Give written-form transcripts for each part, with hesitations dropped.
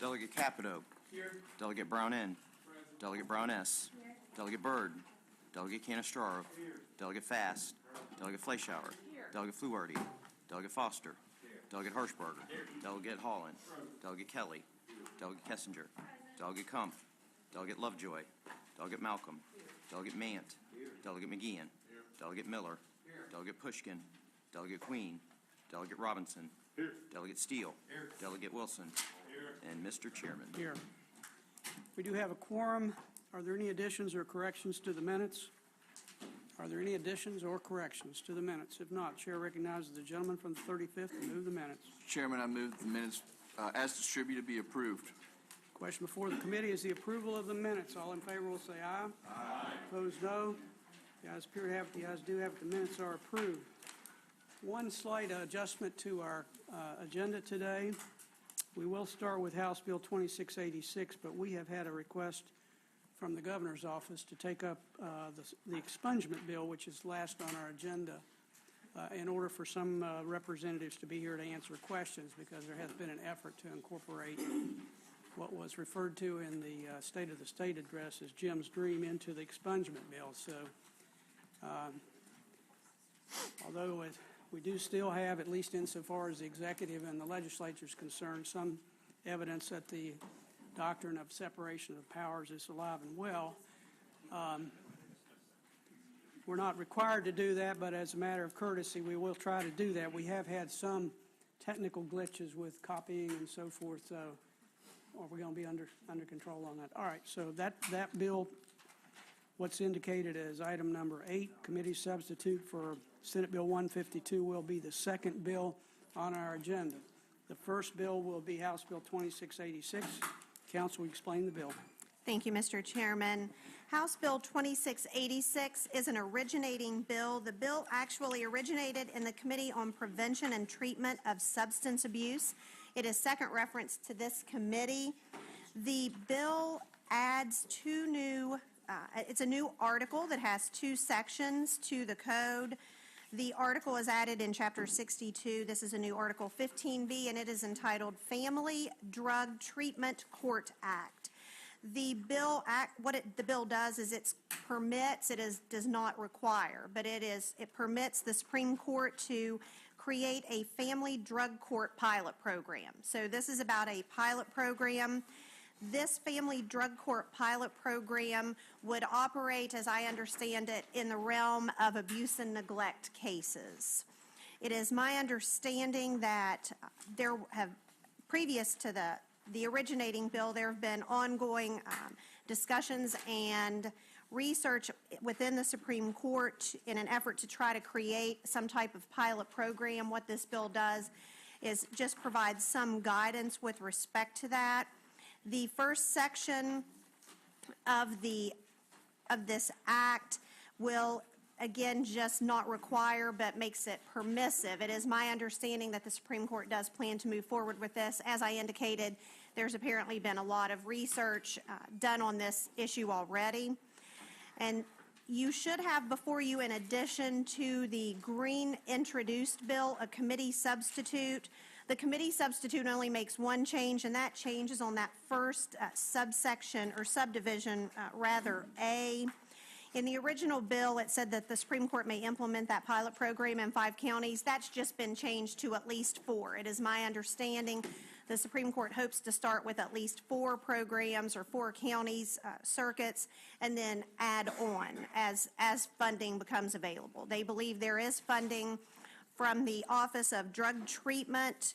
Delegate Capito. Here. Delegate Brown N. Present. Delegate Brown S. Here. Delegate Byrd. Delegate Canestraro. Here. Delegate Fast. Delegate Fleischauer. Here. Delegate Fluharty. Delegate Foster. Here. Delegate Hirschberger. Here. Delegate Holland. Present. Delegate Kelly. Delegate Kessinger. Delegate Kump. Delegate Lovejoy. Delegate Malcolm. Delegate Mant. Delegate McGeehan. Delegate Miller. Here. Delegate Pushkin. Delegate Queen. Delegate Robinson. Here. Delegate Steele. Here. Delegate Wilson. Here. And Mr. Chairman. Here. We do have a quorum. Are there any additions or corrections to the minutes? Are there any additions or corrections to the minutes? If not, Chair recognizes the gentleman from the 35th to move the minutes. Chairman, I move the minutes as distributed be approved. Question before the committee is the approval of the minutes. All in favor will say aye. Aye. Opposed, no. The ayes appear to have it. The ayes do have it. The minutes are approved. One slight adjustment to our agenda today. We will start with House Bill 2686, but we have had a request from the governor's office to take up the expungement bill, which is last on our agenda, in order for some representatives to be here to answer questions, because there has been an effort to incorporate what was referred to in the State of the State address as Jim's Dream into the expungement bill. So although we do still have, at least insofar as the executive and the legislature is concerned, some evidence that the doctrine of separation of powers is alive and well. We're not required to do that, but as a matter of courtesy, we will try to do that. We have had some technical glitches with copying and so forth, so we're going to be under control on that. All right, so that bill, what's indicated as item number 8, committee substitute for Senate Bill 152, will be the second bill on our agenda. The first bill will be House Bill 2686. Council will explain the bill. Thank you, Mr. Chairman. House Bill 2686 is an originating bill. The bill actually originated in the Committee on Prevention and Treatment of Substance Abuse. It is second reference to this committee. The bill adds two new, it's a new article that has 2 sections to the code. The article is added in Chapter 62. This is a new Article 15B, and it is entitled Family Drug Treatment Court Act. The bill the bill does is it does not require, but it permits the Supreme Court to create a family drug court pilot program. So this is about a pilot program. This family drug court pilot program would operate, as I understand it, in the realm of abuse and neglect cases. It is my understanding that previous to the originating bill, there have been ongoing discussions and research within the Supreme Court in an effort to try to create some type of pilot program. What this bill does is just provide some guidance with respect to that. The first section of this act will, again, just not require but makes it permissive. It is my understanding that the Supreme Court does plan to move forward with this. As I indicated, there's apparently been a lot of research done on this issue already. And you should have before you, in addition to the green introduced bill, a committee substitute. The committee substitute only makes one change, and that change is on that first subsection or subdivision, A. In the original bill, it said that the Supreme Court may implement that pilot program in 5 counties. That's just been changed to at least 4. It is my understanding the Supreme Court hopes to start with at least 4 programs or 4 counties, circuits, and then add on as funding becomes available. They believe there is funding from the Office of Drug Treatment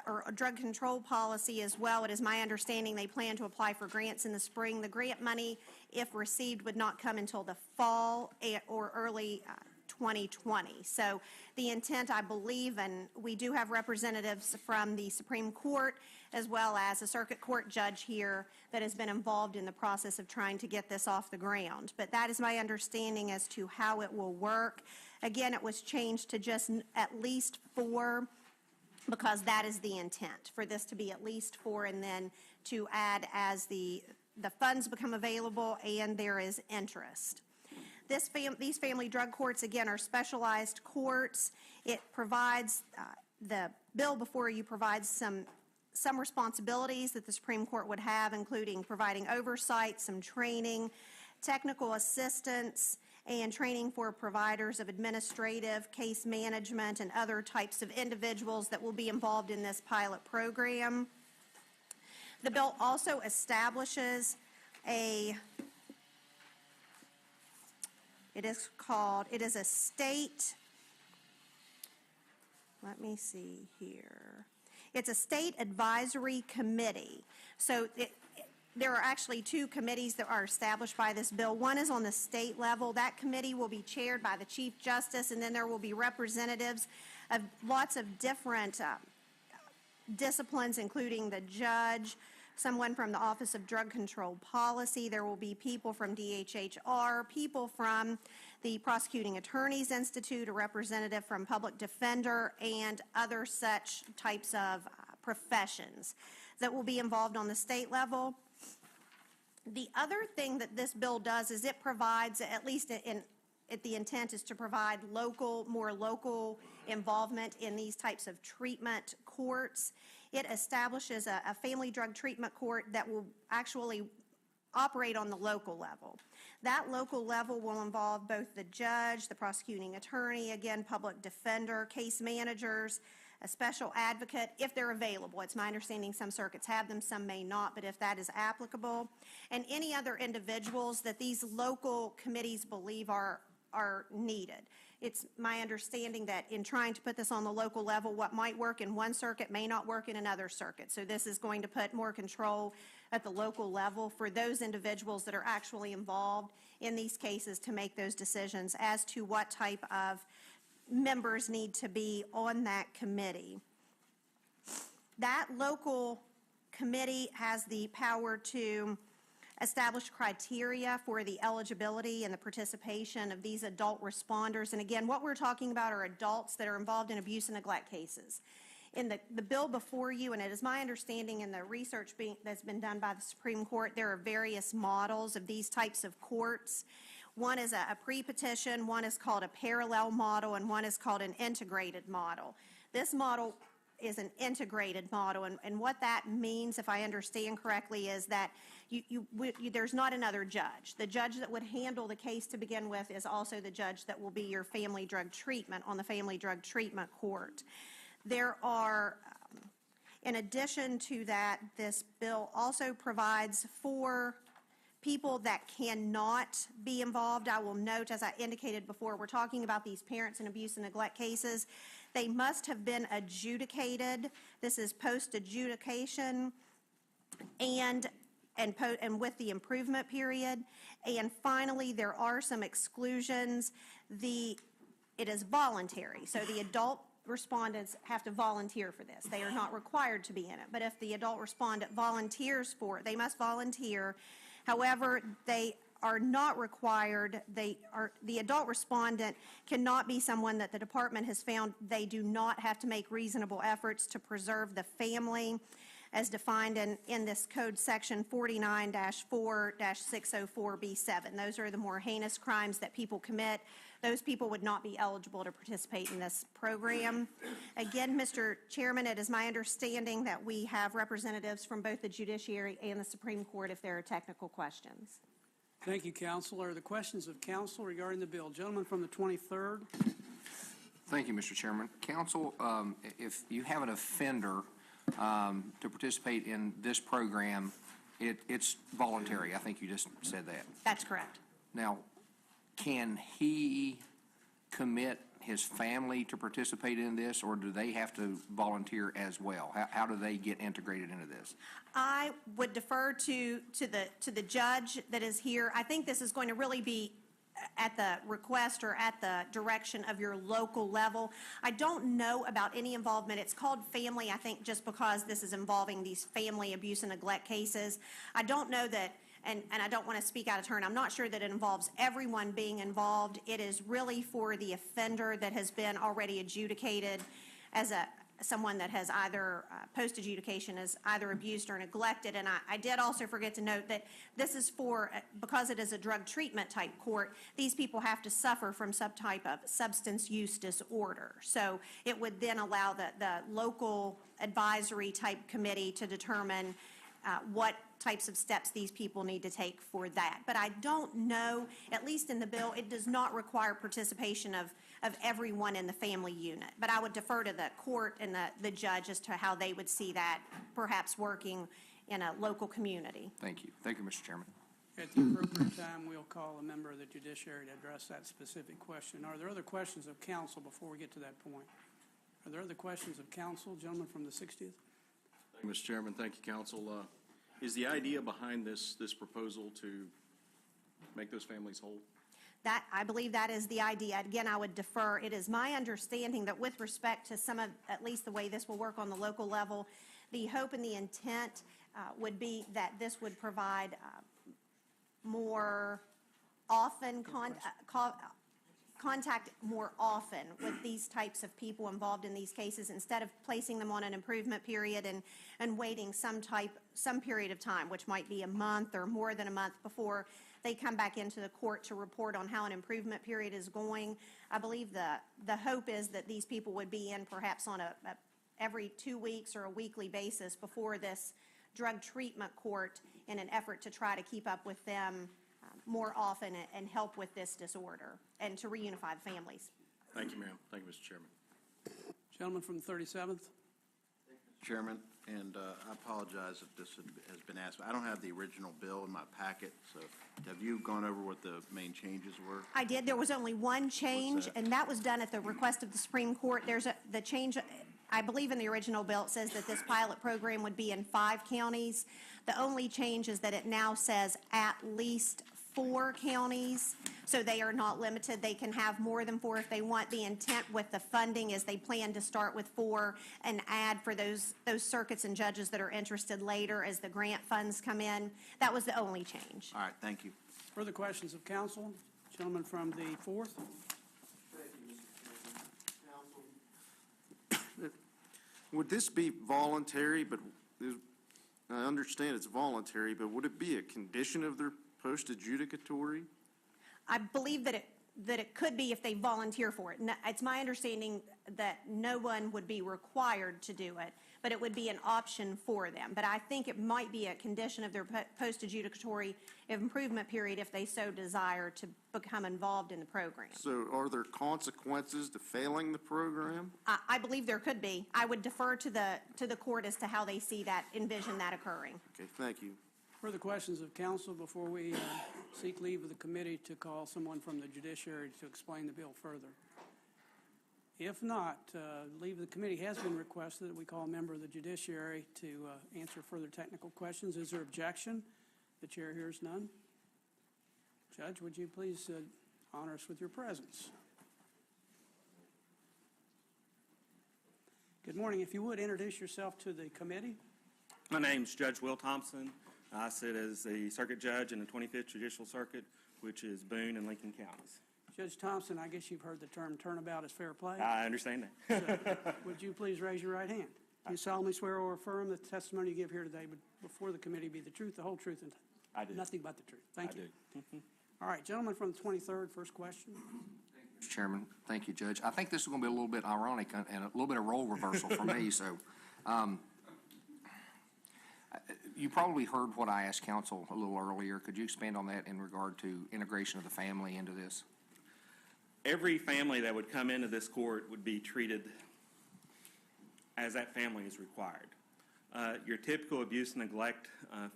or Drug Control Policy as well. It is my understanding they plan to apply for grants in the spring. The grant money, if received, would not come until the fall or early 2020. So the intent, I believe, and we do have representatives from the Supreme Court as well as a circuit court judge here that has been involved in the process of trying to get this off the ground. But that is my understanding as to how it will work. Again, it was changed to just at least 4 because that is the intent, for this to be at least 4 and then to add as the funds become available and there is interest. These family drug courts, again, are specialized courts. It provides, the bill before you provides some some responsibilities that the Supreme Court would have, including providing oversight, some training, technical assistance, and training for providers of administrative, case management, and other types of individuals that will be involved in this pilot program. The bill also establishes it is a state, let me see here. It's a state advisory committee. So there are actually two committees that are established by this bill. One is on the state level. That committee will be chaired by the Chief Justice, and then there will be representatives of lots of different disciplines, including the judge, someone from the Office of Drug Control Policy. There will be people from DHHR, people from the Prosecuting Attorneys Institute, a representative from Public Defender, and other such types of professions that will be involved on the state level. The other thing that this bill does is it provides, at least the intent is to provide more local involvement in these types of treatment courts. It establishes a family drug treatment court that will actually operate on the local level. That local level will involve both the judge, the prosecuting attorney, again, public defender, case managers, a special advocate, if they're available. It's my understanding some circuits have them, some may not, but if that is applicable, and any other individuals that these local committees believe are needed. It's my understanding that in trying to put this on the local level, what might work in one circuit may not work in another circuit. So this is going to put more control at the local level for those individuals that are actually involved in these cases to make those decisions as to what type of members need to be on that committee. That local committee has the power to establish criteria for the eligibility and the participation of these adult responders. And again, what we're talking about are adults that are involved in abuse and neglect cases. In the bill before you, and it is my understanding in the research that's been done by the Supreme Court, there are various models of these types of courts. One is a pre-petition, one is called a parallel model, and one is called an integrated model. This model is an integrated model, and what that means, if I understand correctly, is that there's not another judge. The judge that would handle the case to begin with is also the judge that will be your family drug treatment on the family drug treatment court. There are, in addition to that, this bill also provides for people that cannot be involved. I will note, as I indicated before, we're talking about these parents in abuse and neglect cases. They must have been adjudicated. This is post-adjudication and with the improvement period. And finally, there are some exclusions. It is voluntary, so the adult respondents have to volunteer for this. They are not required to be in it, but if the adult respondent volunteers for it, they must volunteer. However, they are not required. The adult respondent cannot be someone that the department has found they do not have to make reasonable efforts to preserve the family, as defined in this code section 49-4-604B7. Those are the more heinous crimes that people commit. Those people would not be eligible to participate in this program. Again, Mr. Chairman, it is my understanding that we have representatives from both the Judiciary and the Supreme Court if there are technical questions. Thank you, Counsel. Are there questions of Counsel regarding the bill? Gentleman from the 23rd. Thank you, Mr. Chairman. Counsel, if you have an offender to participate in this program, it's voluntary. I think you just said that. That's correct. Now, can he commit his family to participate in this, or do they have to volunteer as well? How do they get integrated into this? I would defer to the judge that is here. I think this is going to really be at the request or at the direction of your local level. I don't know about any involvement. It's called family, I think, just because this is involving these family abuse and neglect cases. I don't know that, and I don't want to speak out of turn, I'm not sure that it involves everyone being involved. It is really for the offender that has been already adjudicated as someone that has either, post-adjudication is either abused or neglected. And I did also forget to note that this is for, because it is a drug treatment type court, these people have to suffer from some type of substance use disorder. So it would then allow the local advisory type committee to determine what types of steps these people need to take for that. But I don't know, at least in the bill, it does not require participation of everyone in the family unit. But I would defer to the court and the judge as to how they would see that perhaps working in a local community. Thank you. Thank you, Mr. Chairman. At the appropriate time, we'll call a member of the judiciary to address that specific question. Are there other questions of counsel before we get to that point? Are there other questions of counsel? Gentleman from the 60th? Thank you, Mr. Chairman. Thank you, counsel. Is the idea behind this proposal to make those families whole? That, I believe that is the idea. Again, I would defer. It is my understanding that with respect to some of, at least the way this will work on the local level, the hope and the intent would be that this would provide more often contact more often with these types of people involved in these cases, instead of placing them on an improvement period and waiting some period of time, which might be a month or more than a month before they come back into the court to report on how an improvement period is going. I believe the hope is that these people would be in perhaps on a every 2 weeks or a weekly basis before this drug treatment court in an effort to try to keep up with them more often and help with this disorder and to reunify the families. Thank you, ma'am. Thank you, Mr. Chairman. Gentleman from the 37th? Chairman, and I apologize if this has been asked. I don't have the original bill in my packet, so have you gone over what the main changes were? I did. There was only one change, that? and that was done at the request of the Supreme Court. There's the change, I believe in the original bill, it says that this pilot program would be in 5 counties. The only change is that it now says at least 4 counties, so they are not limited. They can have more than 4 if they want. The intent with the funding is they plan to start with 4 and add for those circuits and judges that are interested later as the grant funds come in. That was the only change. All right, thank you. Further questions of counsel? Gentleman from the 4th? Would this be voluntary, but I understand it's voluntary, but would it be a condition of their post-adjudicatory? I believe that it could be if they volunteer for it. It's my understanding that no one would be required to do it, but it would be an option for them. But I think it might be a condition of their post-adjudicatory improvement period if they so desire to become involved in the program. So are there consequences to failing the program? I believe there could be. I would defer to the court as to how they see that, envision that occurring. Okay, thank you. Further questions of counsel before we seek leave of the committee to call someone from the judiciary to explain the bill further? If not, leave of the committee has been requested that we call a member of the judiciary to answer further technical questions. Is there objection? The chair hears none. Judge, would you please honor us with your presence? Good morning. If you would, introduce yourself to the committee. My name's Judge Will Thompson. I sit as the circuit judge in the 25th Judicial Circuit, which is Boone and Lincoln counties. Judge Thompson, I guess you've heard the term turnabout is fair play. I understand that. So, would you please raise your right hand? Do you solemnly swear or affirm that the testimony you give here today would, before the committee, be the truth, the whole truth, and I do. nothing but the truth? Thank you. I do. All right, gentleman from the 23rd, first question. Mr. Chairman, thank you, Judge. I think this is going to be a little bit ironic and a little bit of role reversal for me. So, you probably heard what I asked counsel a little earlier. Could you expand on that in regard to integration of the family into this? Every family that would come into this court would be treated as that family is required. Your typical abuse and neglect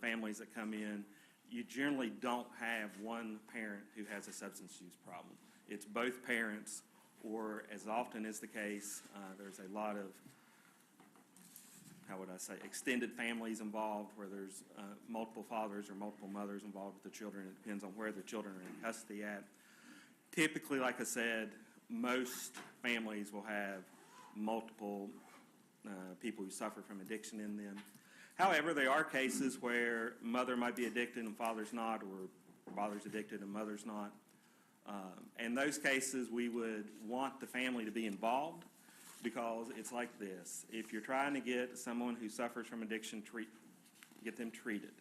families that come in, you generally don't have one parent who has a substance use problem. It's both parents, or as often is the case, there's a lot of, how would I say, extended families involved where there's multiple fathers or multiple mothers involved with the children. It depends on where the children are in custody at. Typically, like I said, most families will have multiple people who suffer from addiction in them. However, there are cases where mother might be addicted and father's not, or father's addicted and mother's not. In those cases, we would want the family to be involved. because it's like this. If you're trying to get someone who suffers from addiction, get them treated.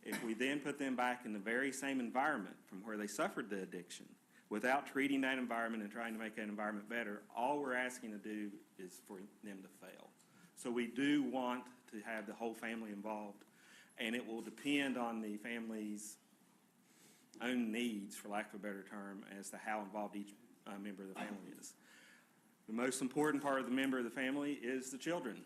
If we then put them back in the very same environment from where they suffered the addiction, without treating that environment and trying to make that environment better, all we're asking to do is for them to fail. So we do want to have the whole family involved, and it will depend on the family's own needs, for lack of a better term, as to how involved each member of the family is. The most important part of the member of the family is the children.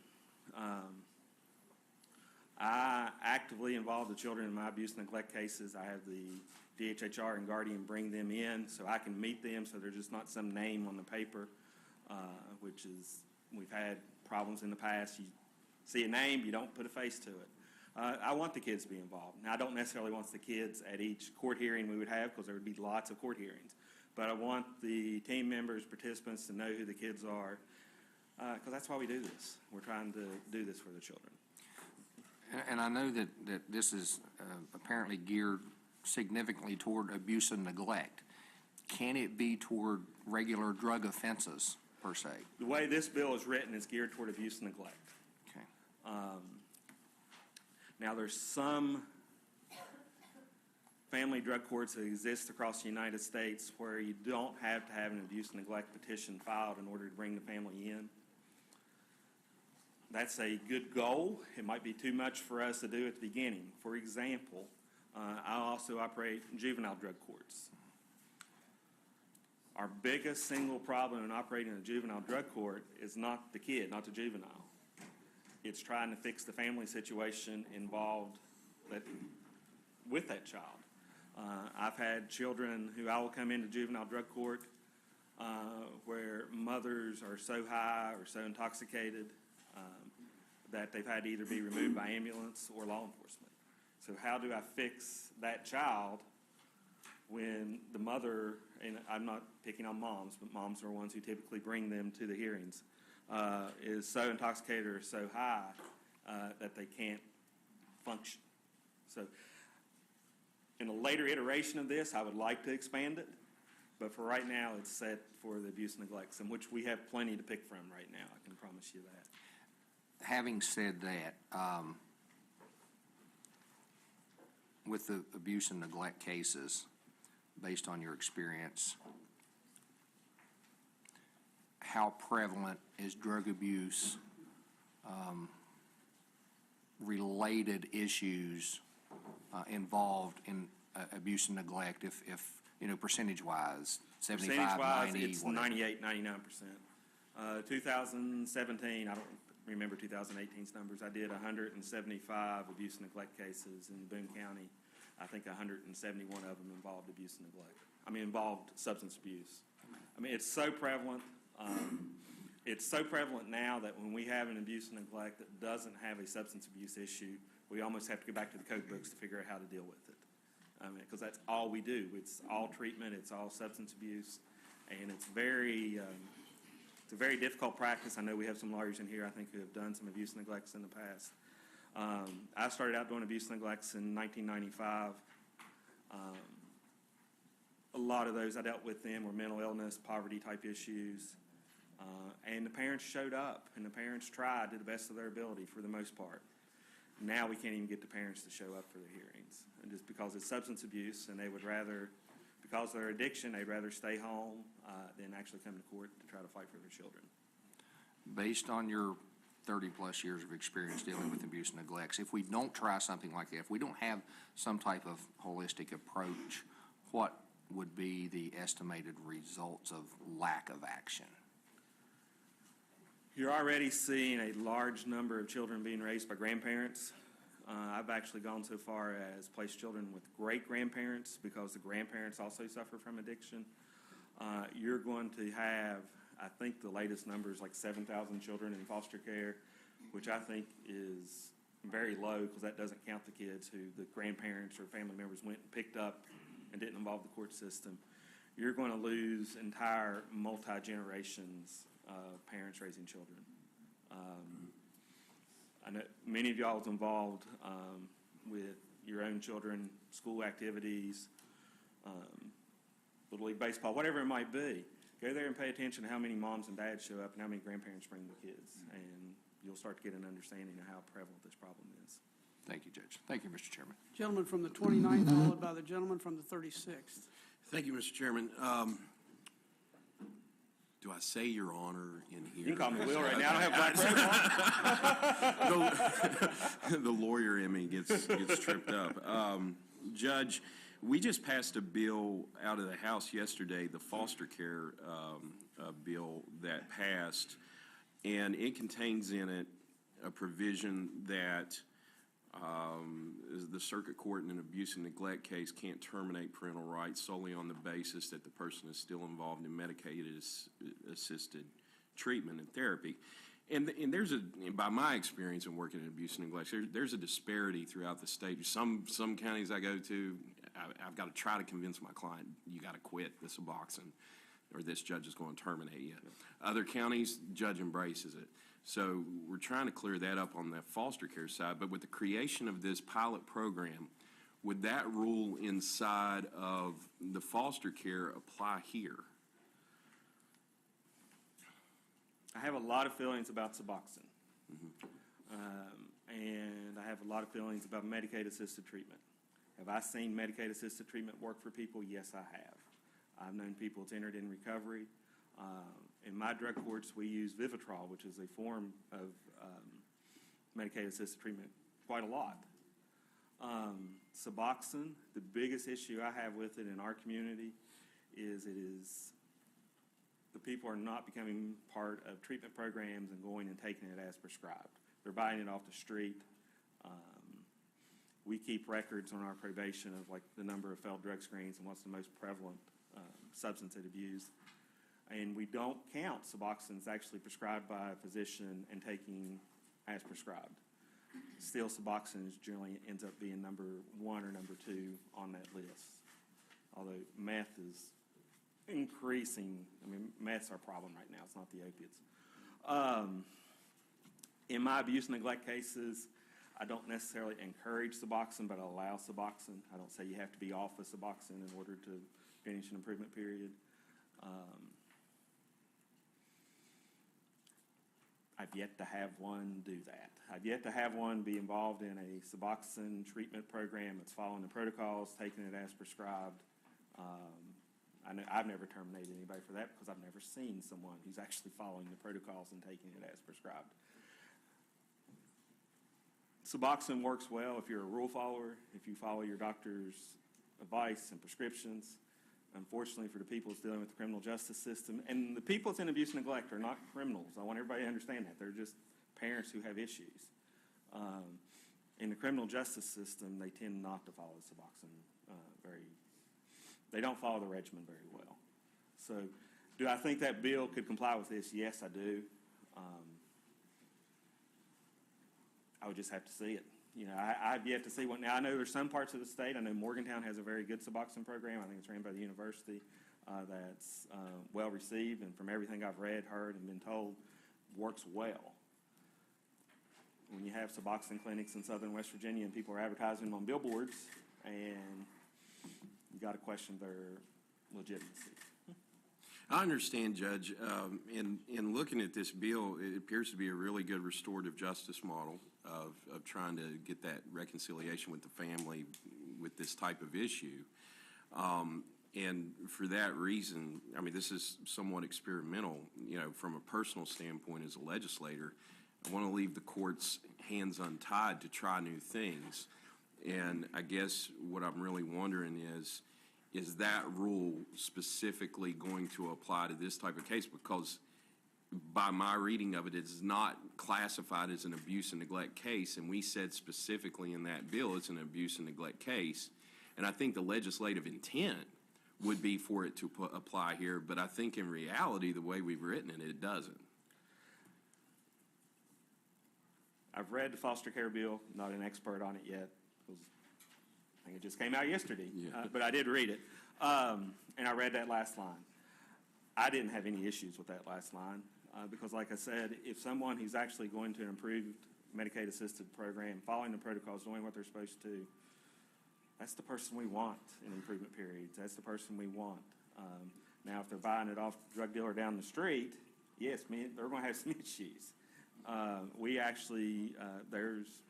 I actively involve the children in my abuse and neglect cases. I have the DHHR and guardian bring them in so I can meet them, so they're just not some name on the paper, which is, we've had problems in the past. You see a name, you don't put a face to it. I want the kids to be involved. Now, I don't necessarily want the kids at each court hearing we would have, because there would be lots of court hearings. But I want the team members, participants, to know who the kids are, because that's why we do this. We're trying to do this for the children. And I know that this is apparently geared significantly toward abuse and neglect. Can it be toward regular drug offenses, per se? The way this bill is written is geared toward abuse and neglect. Okay. Now, there's some family drug courts that exist across the United States where you don't have to have an abuse and neglect petition filed in order to bring the family in. That's a good goal. It might be too much for us to do at the beginning. For example, I also operate juvenile drug courts. Our biggest single problem in operating a juvenile drug court is not the kid, not the juvenile. It's trying to fix the family situation involved with that child. I've had children who I will come into juvenile drug court where mothers are so high or so intoxicated that they've had to either be removed by ambulance or law enforcement. So how do I fix that child when the mother, and I'm not picking on moms, but moms are ones who typically bring them to the hearings, is so intoxicated or so high that they can't function. So in a later iteration of this, I would like to expand it, but for right now, it's set for the abuse and neglect, in which we have plenty to pick from right now, I can promise you that. Having said that, with the abuse and neglect cases, based on your experience, how prevalent is drug abuse related issues involved in abuse and neglect, if you know, percentage-wise, 75, Percentage-wise, 90, it's whatever? 98, 99%. 2017, I don't remember 2018's numbers. I did 175 abuse and neglect cases in Boone County. I think 171 of them involved abuse and neglect. Involved substance abuse. It's so prevalent. It's so prevalent now that when we have an abuse and neglect that doesn't have a substance abuse issue, we almost have to go back to the code books to figure out how to deal with it. Because that's all we do. It's all treatment. It's all substance abuse, and it's a very difficult practice. I know we have some lawyers in here, I think, who have done some abuse and neglects in the past. I started out doing abuse and neglects in 1995. A lot of those I dealt with then were mental illness, poverty type issues. And the parents showed up, and the parents tried to the best of their ability for the most part. Now we can't even get the parents to show up for the hearings, and just because it's substance abuse, and they would rather, because of their addiction, they'd rather stay home than actually come to court to try to fight for their children. Based on your 30-plus years of experience dealing with abuse and neglects, if we don't try something like that, if we don't have some type of holistic approach, what would be the estimated results of lack of action? You're already seeing a large number of children being raised by grandparents. I've actually gone so far as place children with great-grandparents because the grandparents also suffer from addiction. You're going to have, I think the latest number is like 7,000 children in foster care, which I think is very low because that doesn't count the kids who the grandparents or family members went and picked up and didn't involve the court system. You're going to lose entire multi-generations of parents raising children. I know many of y'all was involved with your own children, school activities, Little League Baseball, whatever it might be. Go there and pay attention to how many moms and dads show up and how many grandparents bring the kids, and you'll start to get an understanding of how prevalent this problem is. Thank you, Judge. Thank you, Mr. Chairman. Gentleman from the 29th, followed by the gentleman from the 36th. Thank you, Mr. Chairman. Do I say Your Honor in here? You can call me Will right now. I don't have black robes on. The lawyer in me gets tripped up. Judge, we just passed a bill out of the House yesterday, the foster care bill that passed, and it contains in it a provision that the circuit court in an abuse and neglect case can't terminate parental rights solely on the basis that the person is still involved in medicated assisted treatment and therapy. And there's by my experience in working in abuse and neglect, there's a disparity throughout the state. Some counties I go to, I've got to try to convince my client, you got to quit this Suboxone, or this judge is going to terminate you. Other counties, judge embraces it. So we're trying to clear that up on the foster care side. But with the creation of this pilot program, would that rule inside of the foster care apply here? I have a lot of feelings about Suboxone. And I have a lot of feelings about Medicaid-assisted treatment. Have I seen Medicaid-assisted treatment work for people? Yes, I have. I've known people that's entered in recovery. In my drug courts, we use Vivitrol, which is a form of Medicaid-assisted treatment, quite a lot. Suboxone, the biggest issue I have with it in our community is the people are not becoming part of treatment programs and going and taking it as prescribed. They're buying it off the street. We keep records on our probation of like the number of failed drug screens and what's the most prevalent substance that abused. And we don't count Suboxone actually prescribed by a physician and taking as prescribed. Still, Suboxone generally ends up being number 1 or number 2 on that list. Although meth is increasing. I mean, meth's our problem right now. It's not the opiates. In my abuse and neglect cases, I don't necessarily encourage Suboxone, but I allow Suboxone. I don't say you have to be off of Suboxone in order to finish an improvement period. I've yet to have one do that. I've yet to have one be involved in a Suboxone treatment program that's following the protocols, taking it as prescribed. I've never terminated anybody for that because I've never seen someone who's actually following the protocols and taking it as prescribed. Suboxone works well if you're a rule follower, if you follow your doctor's advice and prescriptions. Unfortunately, for the people that's dealing with the criminal justice system, and the people that's in abuse and neglect are not criminals. I want everybody to understand that. They're just parents who have issues. In the criminal justice system, they tend not to follow Suboxone they don't follow the regimen very well. So do I think that bill could comply with this? Yes, I do. I would just have to see it. You know, I've yet to see one. Now, I know there's some parts of the state. I know Morgantown has a very good Suboxone program. I think it's ran by the university that's well received, and from everything I've read, heard, and been told, works well. When you have Suboxone clinics in southern West Virginia and people are advertising them on billboards, and you got to question their legitimacy. I understand, Judge. In looking at this bill, it appears to be a really good restorative justice model of trying to get that reconciliation with the family with this type of issue. And for that reason, I mean, this is somewhat experimental. You know, from a personal standpoint as a legislator, I want to leave the court's hands untied to try new things. And I guess what I'm really wondering is that rule specifically going to apply to this type of case? Because by my reading of it, it is not classified as an abuse and neglect case, and we said specifically in that bill it's an abuse and neglect case. And I think the legislative intent would be for it to apply here, but I think in reality, the way we've written it, it doesn't. I've read the foster care bill, not an expert on it yet. I think it just came out yesterday, but I did read it. And I read that last line. I didn't have any issues with that last line because, like I said, if someone who's actually going to an improved Medicaid-assisted program, following the protocols, doing what they're supposed to, that's the person we want in improvement periods. That's the person we want. Now, if they're buying it off the drug dealer down the street, yes, man, they're going to have some issues. We actually,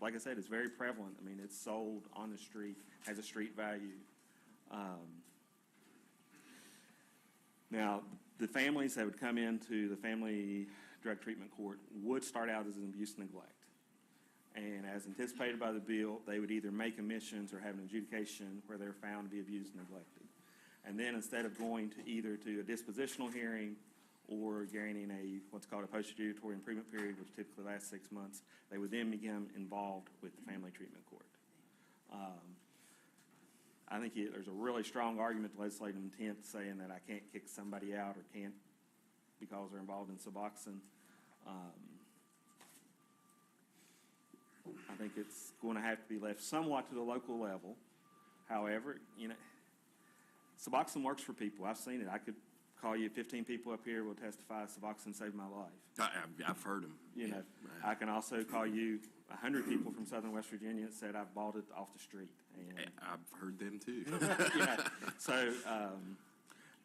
like I said, it's very prevalent. I mean, it's sold on the street, has a street value. Now, the families that would come into the family drug treatment court would start out as an abuse and neglect. And as anticipated by the bill, they would either make admissions or have an adjudication where they're found to be abused and neglected. And then instead of going to either to a dispositional hearing or gaining what's called a post-adjudicatory improvement period, which typically lasts 6 months, they would then become involved with the family treatment court. I think there's a really strong argument to legislative intent saying that I can't kick somebody out or can't because they're involved in Suboxone. I think it's going to have to be left somewhat to the local level. However, Suboxone works for people. I've seen it. I could call you 15 people up here will testify Suboxone saved my life. I've heard them. I can also call you 100 people from Southern West Virginia that said I've bought it off the street. And I've heard them too. So,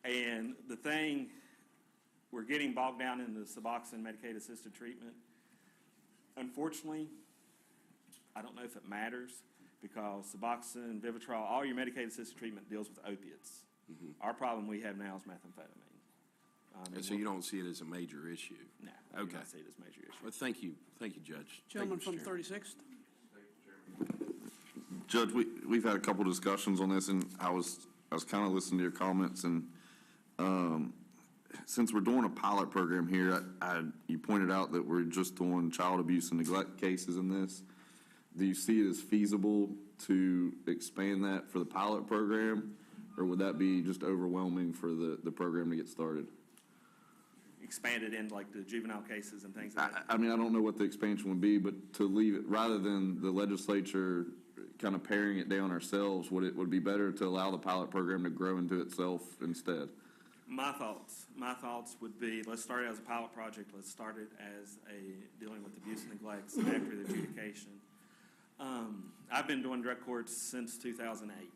and the thing, we're getting bogged down in the Suboxone medicaid-assisted treatment. Unfortunately, I don't know if it matters because Suboxone, Vivitrol, all your medicaid-assisted treatment deals with opiates. Mm-hmm. Our problem we have now is methamphetamine. And so you don't see it as a major issue? No, I do Okay. not see it as a major issue. Well, thank you, Judge. Gentleman Thank from you, Mr. Chairman. 36th. Judge, we've had a couple discussions on this, and I was kind of listening to your comments, and since we're doing a pilot program here, you pointed out that we're just doing child abuse and neglect cases in this. Do you see it as feasible to expand that for the pilot program, or would that be just overwhelming for the program to get started? Expanded into like the juvenile cases and things like that. I mean, I don't know what the expansion would be, but to leave it, rather than the legislature kind of paring it down ourselves, would it be better to allow the pilot program to grow into itself instead? My thoughts would be, let's start it as a pilot project. Let's start it as dealing with abuse and neglect after the adjudication. I've been doing drug courts since 2008.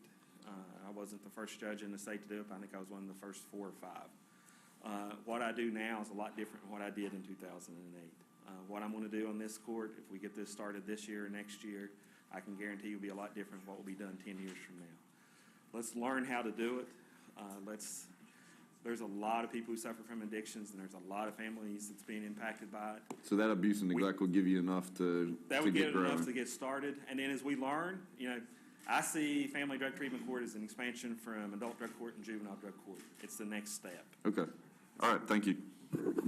I wasn't the first judge in the state to do it, but I think I was one of the first 4 or 5. What I do now is a lot different than what I did in 2008. What I'm going to do on this court, if we get this started this year or next year, I can guarantee you'll be a lot different from what will be done 10 years from now. Let's learn how to do it. There's a lot of people who suffer from addictions, and there's a lot of families that's being impacted by it. So that abuse and neglect would give you enough to That would get give it enough growing. to get started. And then as we learn, I see family drug treatment court as an expansion from adult drug court and juvenile drug court. It's the next step. Okay. All right, thank you.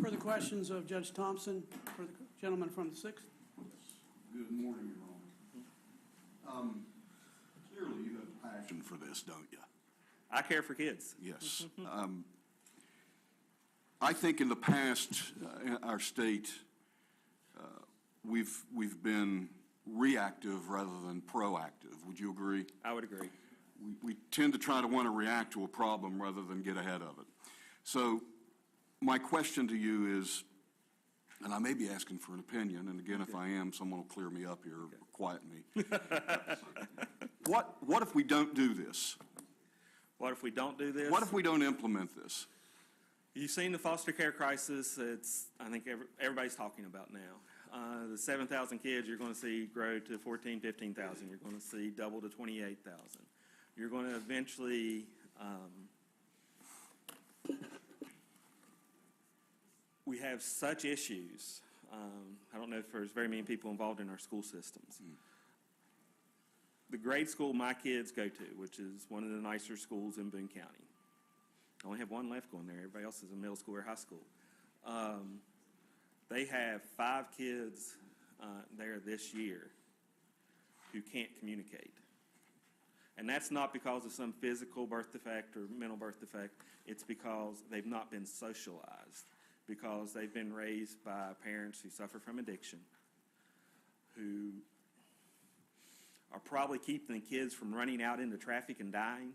Further questions of Judge Thompson for the gentleman from the 6th? Good morning, Your Honor. Clearly, you have a passion for this, don't you? I care for kids. Yes. I think in the past, in our state, we've been reactive rather than proactive. Would you agree? I would agree. We tend to try to want to react to a problem rather than get ahead of it. So my question to you is, and I may be asking for an opinion, and again, if I am, someone will clear me up here or quiet me. What if we don't do this? What if we don't do this? What if we don't implement this? You've seen the foster care crisis. I think everybody's talking about now. The 7,000 kids you're going to see grow to 14, 15,000. You're going to see double to 28,000. You're going to eventually we have such issues. I don't know if there's very many people involved in our school systems. The grade school my kids go to, which is one of the nicer schools in Boone County. I only have one left going there. Everybody else is in middle school or high school. They have 5 kids there this year who can't communicate. And that's not because of some physical birth defect or mental birth defect. It's because they've not been socialized, because they've been raised by parents who suffer from addiction, who are probably keeping the kids from running out into traffic and dying,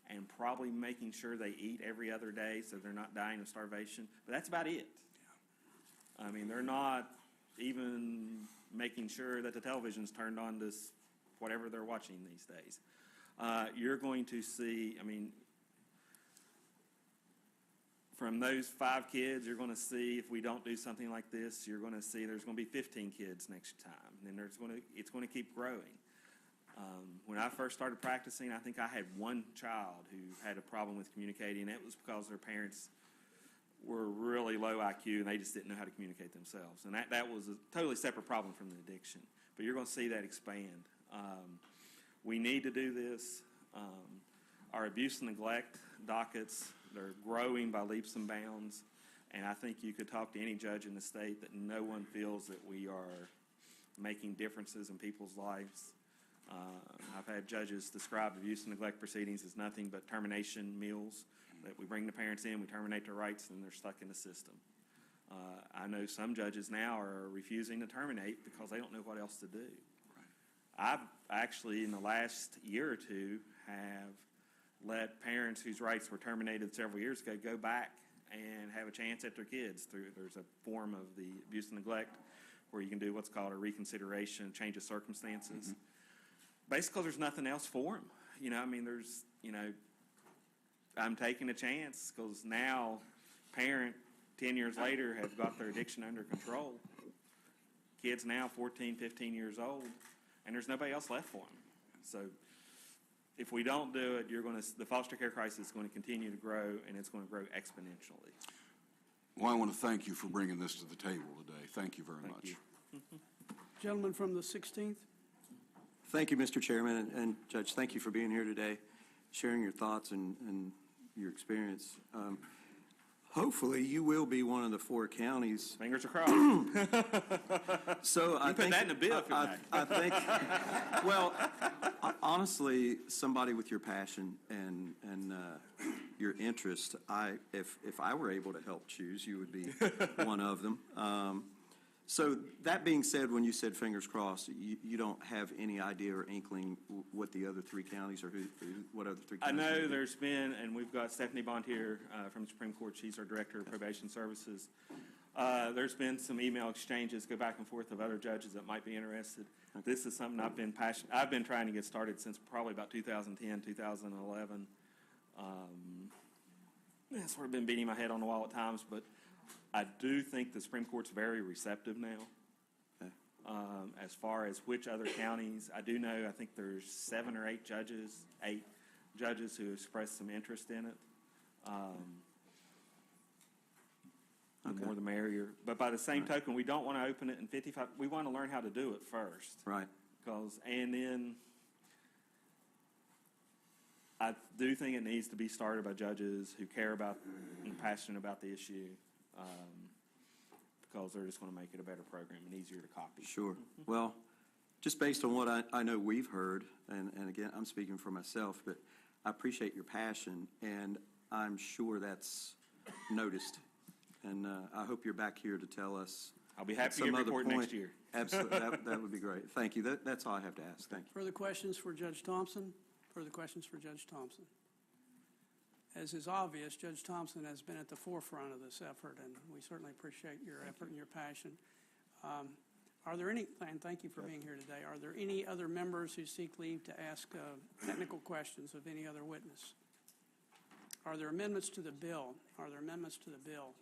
and probably making sure they eat every other day so they're not dying of starvation. But that's about it. I mean, they're not even making sure that the television's turned on to whatever they're watching these days. You're going to see, from those 5 kids, you're going to see, if we don't do something like this, you're going to see there's going to be 15 kids next time. And then it's going to keep growing. When I first started practicing, I think I had one child who had a problem with communicating, and it was because their parents were really low IQ and they just didn't know how to communicate themselves. And that was a totally separate problem from the addiction. But you're going to see that expand. We need to do this. Our abuse and neglect dockets, they're growing by leaps and bounds. And I think you could talk to any judge in the state that no one feels that we are making differences in people's lives. I've had judges describe abuse and neglect proceedings as nothing but termination meals, that we bring the parents in, we terminate their rights, and they're stuck in the system. I know some judges now are refusing to terminate because they don't know what else to do. I've actually, in the last year or two, have let parents whose rights were terminated several years ago go back and have a chance at their kids. There's a form of the abuse and neglect where you can do what's called a reconsideration, change of circumstances. Mm-hmm. Basically, there's nothing else for them. I'm taking a chance because now parent 10 years later has got their addiction under control. Kids now 14, 15 years old, and there's nobody else left for them. So if we don't do it, the foster care crisis is going to continue to grow, and it's going to grow exponentially. Well, I want to thank you for bringing this to the table today. Thank you very much. Gentleman from the 16th. Thank you, Mr. Chairman, and Judge, thank you for being here today, sharing your thoughts and your experience. Hopefully, you will be one of the 4 counties. Fingers are crossed. So I put that in a bill if you I think, well, honestly, somebody with your passion and your interest, if I were able to help choose, you would be one of them. So that being said, when you said fingers crossed, you don't have any idea or inkling what the other 3 counties or what other 3 counties? I know there's been, and we've got Stephanie Bond here from the Supreme Court. She's our Director of Probation Services. There's been some email exchanges, go back and forth, of other judges that might be interested. Okay. This is something I've been trying to get started since probably about 2010, 2011. I've sort of been beating my head on the wall at times, but I do think the Supreme Court's very receptive now. Okay. As far as which other counties, I do know, I think there's 7 or 8 judges who expressed some interest in it. The more the merrier. But by the same token, we don't want to open it in 55. We want to learn how to do it first. Right. And then I do think it needs to be started by judges who care about and passionate about the issue. Because they're just going to make it a better program and easier to copy. Sure. Well, just based on what I know we've heard, and again, I'm speaking for myself, but I appreciate your passion, and I'm sure that's noticed. And I hope you're back here to tell us. I'll be happy to get report next year. Absolutely. That would be great. Thank you. That's all I have to ask. Thank you. Further questions for Judge Thompson? Further questions for Judge Thompson? As is obvious, Judge Thompson has been at the forefront of this effort, and we certainly appreciate your effort and your passion. Are there any, and thank you for being here today, are there any other members who seek leave to ask technical questions of any other witness? Are there amendments to the bill? Are there amendments to the bill?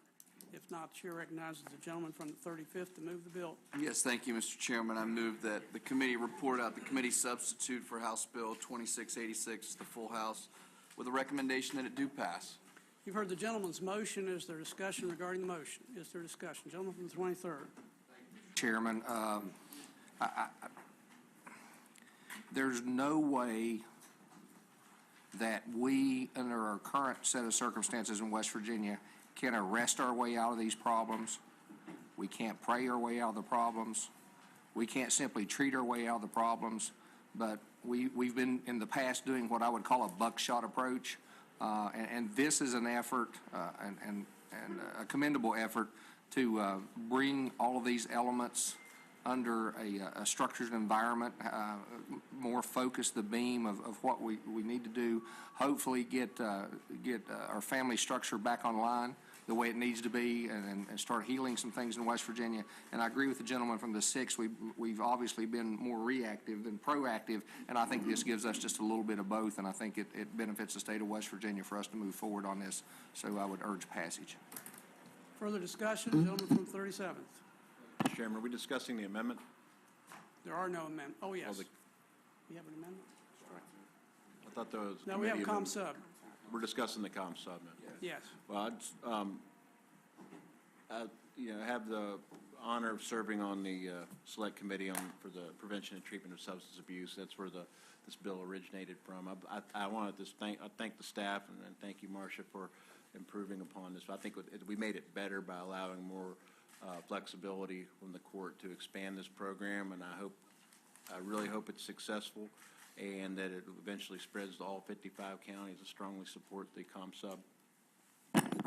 If not, Chair recognizes the gentleman from the 35th to move the bill. Yes, thank you, Mr. Chairman. I move that the committee report out the committee substitute for House Bill 2686, the full House, with a recommendation that it do pass. You've heard the gentleman's motion. Is there discussion regarding the motion? Is there discussion? Gentleman from the 23rd. Chairman, there's no way that we, under our current set of circumstances in West Virginia, can arrest our way out of these problems. We can't pray our way out of the problems. We can't simply treat our way out of the problems. But we've been in the past doing what I would call a buckshot approach, and this is an effort and a commendable effort to bring all of these elements under a structured environment, more focus the beam of what we need to do. Hopefully get our family structure back online. the way it needs to be and start healing some things in West Virginia. And I agree with the gentleman from the 6th. We've obviously been more reactive than proactive, and I think this gives us just a little bit of both, and I think it benefits the state of West Virginia for us to move forward on this. So I would urge passage. Further discussion, gentleman from 37th. Mr. Chairman, are we discussing the amendment? There are no amendments. Oh, yes. Well, the- We have an amendment? I thought there was. No, we have committee COM amendment. sub. We're discussing the COM sub. Yes. Well, I have the honor of serving on the select committee for the prevention and treatment of substance abuse. That's where this bill originated from. I wanted to thank the staff and thank you, Marcia, for improving upon this. I think we made it better by allowing more flexibility from the court to expand this program, and I really hope it's successful and that it eventually spreads to all 55 counties. I strongly support the COM sub.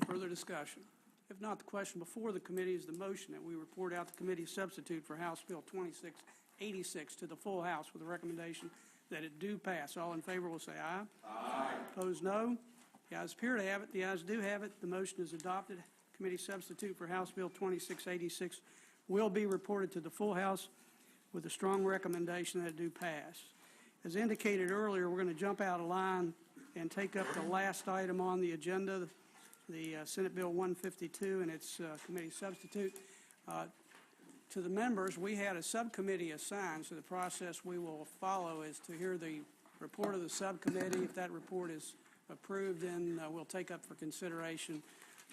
Further discussion? If not, the question before the committee is the motion that we report out the committee substitute for House Bill 2686 to the full House with a recommendation that it do pass. All in favor will say aye. Aye. Opposed, no. The ayes appear to have it. The ayes do have it. The motion is adopted. Committee substitute for House Bill 2686 will be reported to the full House with a strong recommendation that it do pass. As indicated earlier, we're going to jump out of line and take up the last item on the agenda, the Senate Bill 152 and its committee substitute. To the members, we had a subcommittee assigned, so the process we will follow is to hear the report of the subcommittee. If that report is approved, then we'll take up for consideration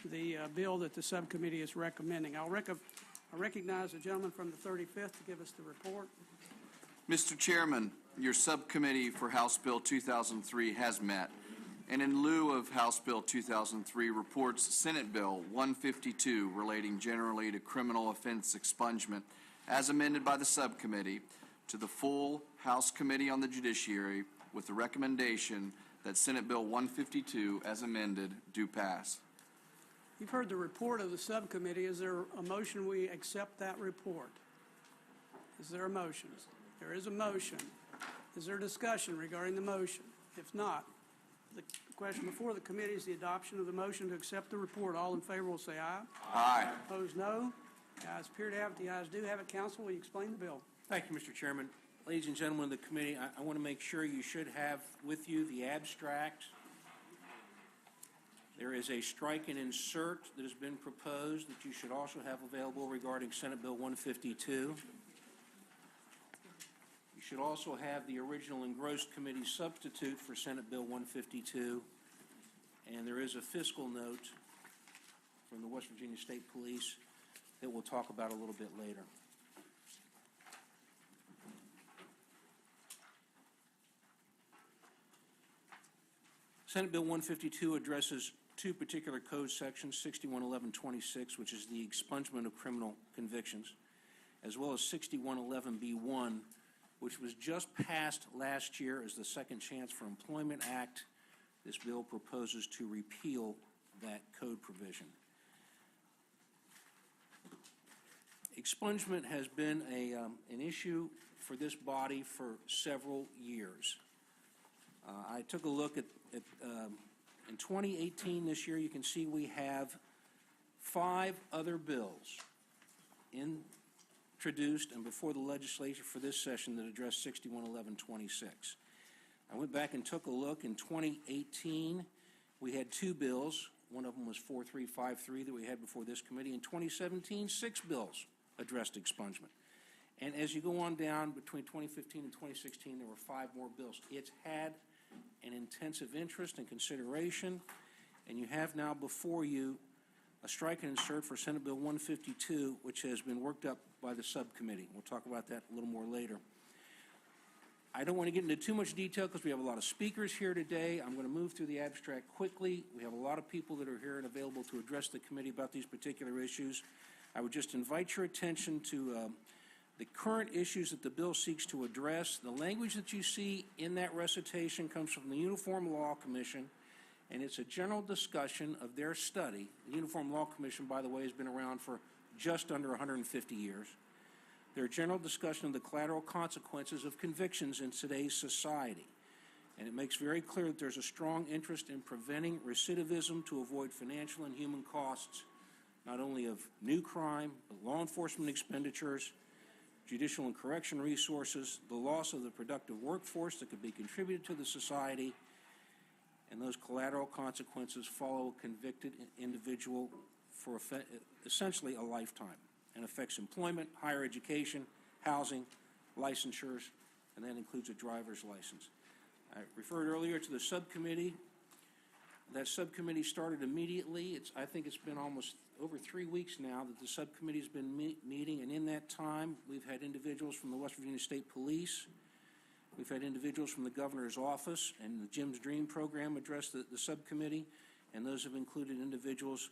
the bill that the subcommittee is recommending. I recognize the gentleman from the 35th to give us the report. Mr. Chairman, your subcommittee for House Bill 2003 has met, and in lieu of House Bill 2003 reports Senate Bill 152 relating generally to criminal offense expungement as amended by the subcommittee to the full House Committee on the Judiciary with the recommendation that Senate Bill 152 as amended do pass. You've heard the report of the subcommittee. Is there a motion we accept that report? Is there a motion? There is a motion. Is there discussion regarding the motion? If not, the question before the committee is the adoption of the motion to accept the report. All in favor will say aye. Aye. Opposed, no. The ayes appear to have it. The ayes do have it. Counsel, will you explain the bill? Thank you, Mr. Chairman. Ladies and gentlemen of the committee, I want to make sure you should have with you the abstract. There is a strike and insert that has been proposed that you should also have available regarding Senate Bill 152. You should also have the original engrossed committee substitute for Senate Bill 152. And there is a fiscal note from the West Virginia State Police that we'll talk about a little bit later. Senate Bill 152 addresses two particular code sections, 611126, which is the expungement of criminal convictions, as well as 6111B1, which was just passed last year as the Second Chance for Employment Act. This bill proposes to repeal that code provision. Expungement has been an issue for this body for several years. I took a look at in 2018, this year, you can see we have 5 other bills introduced and before the legislature for this session that address 611126. I went back and took a look. In 2018, we had 2 bills. One of them was 4353 that we had before this committee. In 2017, 6 bills addressed expungement. And as you go on down between 2015 and 2016, there were 5 more bills. It's had an intensive interest and consideration, and you have now before you a strike and insert for Senate Bill 152, which has been worked up by the subcommittee. We'll talk about that a little more later. I don't want to get into too much detail because we have a lot of speakers here today. I'm going to move through the abstract quickly. We have a lot of people that are here and available to address the committee about these particular issues. I would just invite your attention to the current issues that the bill seeks to address. The language that you see in that recitation comes from the Uniform Law Commission, and it's a general discussion of their study. The Uniform Law Commission, by the way, has been around for just under 150 years. Their general discussion of the collateral consequences of convictions in today's society. and it makes very clear that there's a strong interest in preventing recidivism to avoid financial and human costs, not only of new crime, but law enforcement expenditures, judicial and correction resources, the loss of the productive workforce that could be contributed to the society, and those collateral consequences follow a convicted individual for essentially a lifetime, and affects employment, higher education, housing, licensures, and that includes a driver's license. I referred earlier to the subcommittee. That subcommittee started immediately. I think it's been almost over 3 weeks now that the subcommittee's been meeting, and in that time, we've had individuals from the West Virginia State Police. We've had individuals from the governor's office and the Jim's Dream program address the subcommittee, and those have included individuals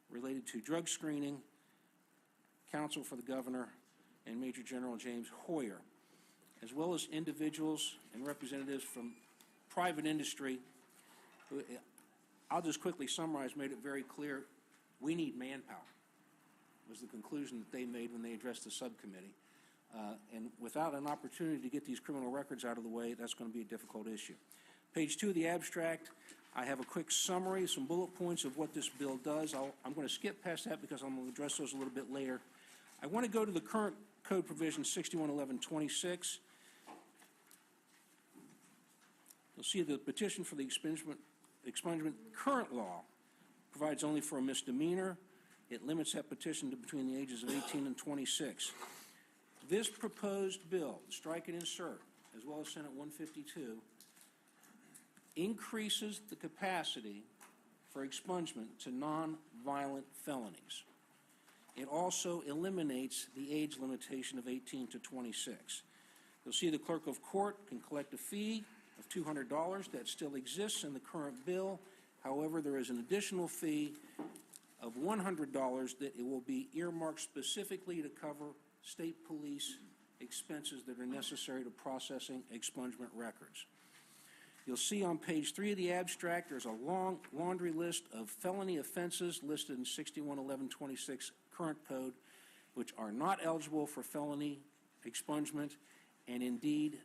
related to drug screening, counsel for the governor, and Major General James Hoyer, as well as individuals and representatives from private industry who, I'll just quickly summarize, made it very clear, we need manpower, was the conclusion that they made when they addressed the subcommittee. And without an opportunity to get these criminal records out of the way, that's going to be a difficult issue. Page 2 of the abstract, I have a quick summary, some bullet points of what this bill does. I'm going to skip past that because I'm going to address those a little bit later. I want to go to the current code provision 611126. You'll see the petition for the expungement current law provides only for a misdemeanor. It limits that petition to between the ages of 18 and 26. This proposed bill, strike and insert, as well as Senate 152, increases the capacity for expungement to non-violent felonies. It also eliminates the age limitation of 18 to 26. You'll see the clerk of court can collect a fee of $200 that still exists in the current bill. However, there is an additional fee of $100 that it will be earmarked specifically to cover state police expenses that are necessary to processing expungement records. You'll see on page 3 of the abstract, there's a long laundry list of felony offenses listed in 611126 current code, which are not eligible for felony expungement, and indeed,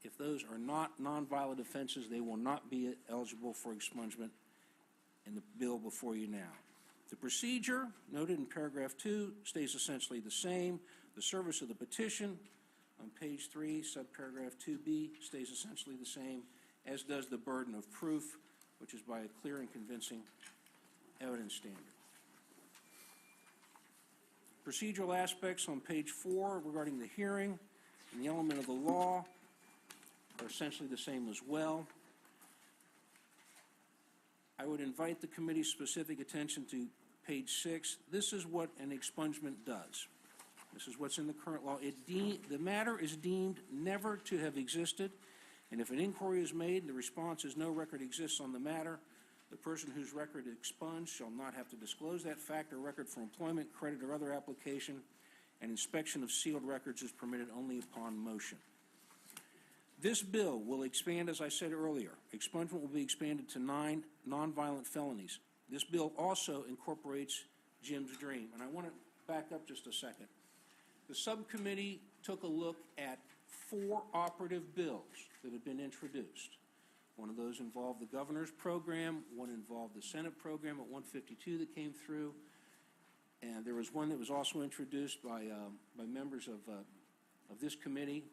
if those are not nonviolent offenses, they will not be eligible for expungement in the bill before you now. The procedure noted in paragraph 2 stays essentially the same. The service of the petition on page 3, subparagraph 2B, stays essentially the same, as does the burden of proof, which is by a clear and convincing evidence standard. Procedural aspects on page 4 regarding the hearing and the element of the law are essentially the same as well. I would invite the committee's specific attention to page 6. This is what an expungement does. This is what's in the current law. The matter is deemed never to have existed, and if an inquiry is made and the response is no record exists on the matter, the person whose record is expunged shall not have to disclose that fact or record for employment, credit, or other application, and inspection of sealed records is permitted only upon motion. This bill will expand, as I said earlier. Expungement will be expanded to 9 nonviolent felonies. This bill also incorporates Jim's Dream, and I want to back up just a second. The subcommittee took a look at 4 operative bills that have been introduced. One of those involved the governor's program, one involved the Senate program at 152 that came through, and there was one that was also introduced by members of this committee,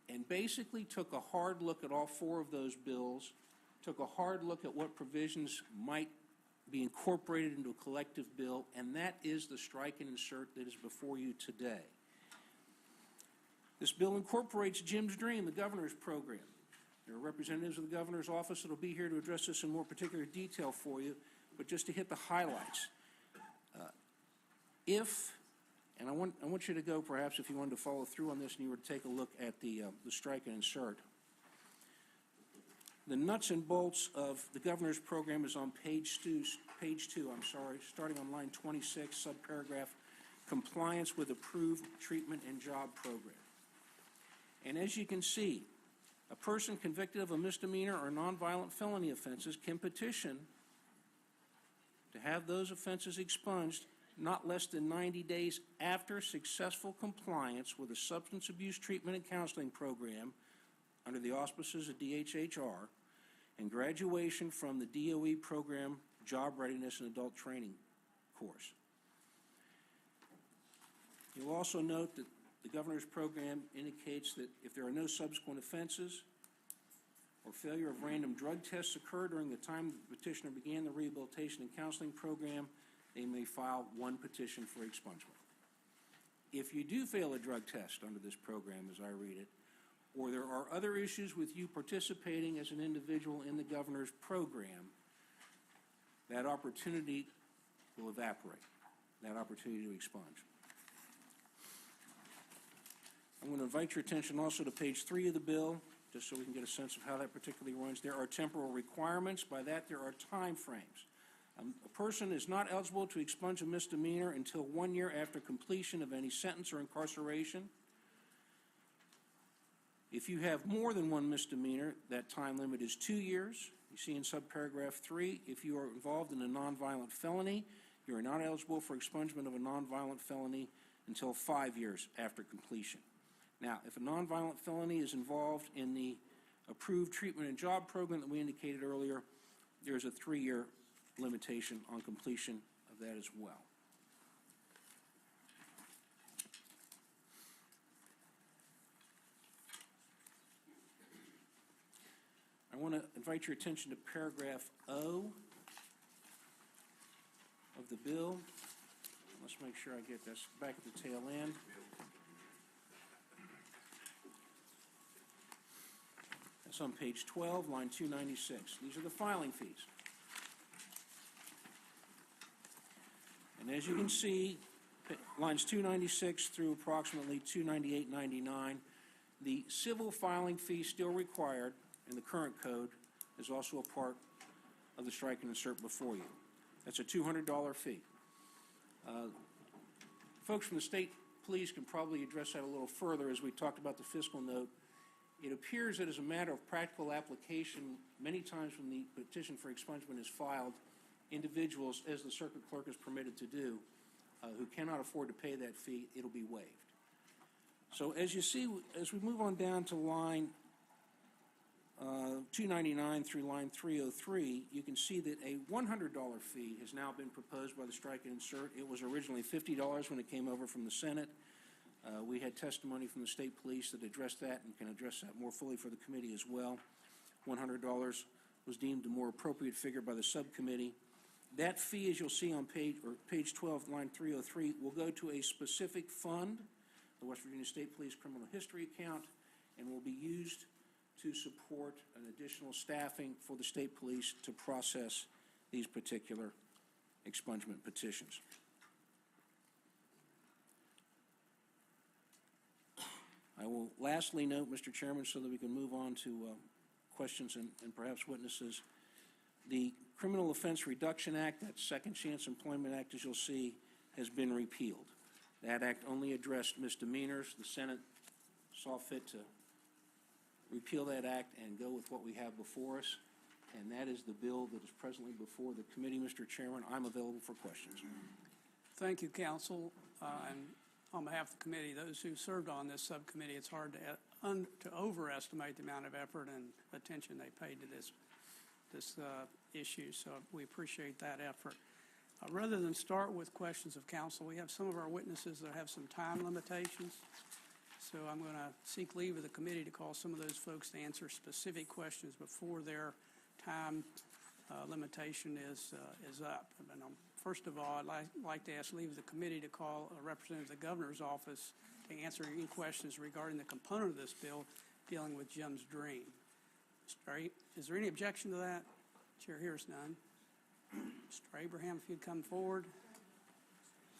and basically took a hard look at all 4 of those bills, took a hard look at what provisions might be incorporated into a collective bill, and that is the strike and insert that is before you today. This bill incorporates Jim's Dream, the governor's program. There are representatives of the governor's office that will be here to address this in more particular detail for you, but just to hit the highlights. And I want you to go, perhaps, if you wanted to follow through on this and you were to take a look at the strike and insert. The nuts and bolts of the governor's program is on page 2, starting on line 26, subparagraph, compliance with approved treatment and job program. And as you can see, a person convicted of a misdemeanor or nonviolent felony offenses can petition to have those offenses expunged not less than 90 days after successful compliance with a substance abuse treatment and counseling program under the auspices of DHHR and graduation from the DOE program Job Readiness and Adult Training course. You'll also note that the governor's program indicates that if there are no subsequent offenses or failure of random drug tests occur during the time the petitioner began the rehabilitation and counseling program, they may file one petition for expungement. If you do fail a drug test under this program, as I read it, or there are other issues with you participating as an individual in the governor's program, that opportunity will evaporate, that opportunity to expunge. I'm going to invite your attention also to page 3 of the bill, just so we can get a sense of how that particularly runs. There are temporal requirements. By that, there are time frames. A person is not eligible to expunge a misdemeanor until 1 year after completion of any sentence or incarceration. If you have more than one misdemeanor, that time limit is 2 years. You see in subparagraph 3, if you are involved in a nonviolent felony, you are not eligible for expungement of a nonviolent felony until 5 years after completion. Now, if a nonviolent felony is involved in the approved treatment and job program that we indicated earlier, there's a 3-year limitation on completion of that as well. I want to invite your attention to paragraph O of the bill. Let's make sure I get this back at the tail end. That's on page 12, line 296. These are the filing fees. And as you can see, lines 296 through approximately 298.99, the civil filing fee still required in the current code is also a part of the strike and insert before you. That's a $200 fee. Folks from the state police can probably address that a little further as we talked about the fiscal note. It appears that as a matter of practical application, many times when the petition for expungement is filed, individuals, as the circuit clerk is permitted to do, who cannot afford to pay that fee, it'll be waived. So as you see, as we move on down to line 299 through line 303, you can see that a $100 fee has now been proposed by the strike and insert. It was originally $50 when it came over from the Senate. We had testimony from the state police that addressed that and can address that more fully for the committee as well. $100 was deemed a more appropriate figure by the subcommittee. That fee, as you'll see on page 12, line 303, will go to a specific fund, the West Virginia State Police Criminal History Account, and will be used to support an additional staffing for the state police to process these particular expungement petitions. I will lastly note, Mr. Chairman, so that we can move on to questions and perhaps witnesses, the Criminal Offense Reduction Act, that Second Chance Employment Act, as you'll see, has been repealed. That act only addressed misdemeanors. The Senate saw fit to repeal that act and go with what we have before us, and that is the bill that is presently before the committee. Mr. Chairman, I'm available for questions. Thank you, counsel. And on behalf of the committee, those who served on this subcommittee, it's hard to overestimate the amount of effort and attention they paid to this issue, so we appreciate that effort. Rather than start with questions of counsel, we have some of our witnesses that have some time limitations, so I'm going to seek leave of the committee to call some of those folks to answer specific questions before their time limitation is up. And, first of all, I'd like to ask leave of the committee to call a representative of the governor's office to answer any questions regarding the component of this bill dealing with Jim's dream. Is there any objection to that? Chair hears none. Mr. Abraham, if you'd come forward.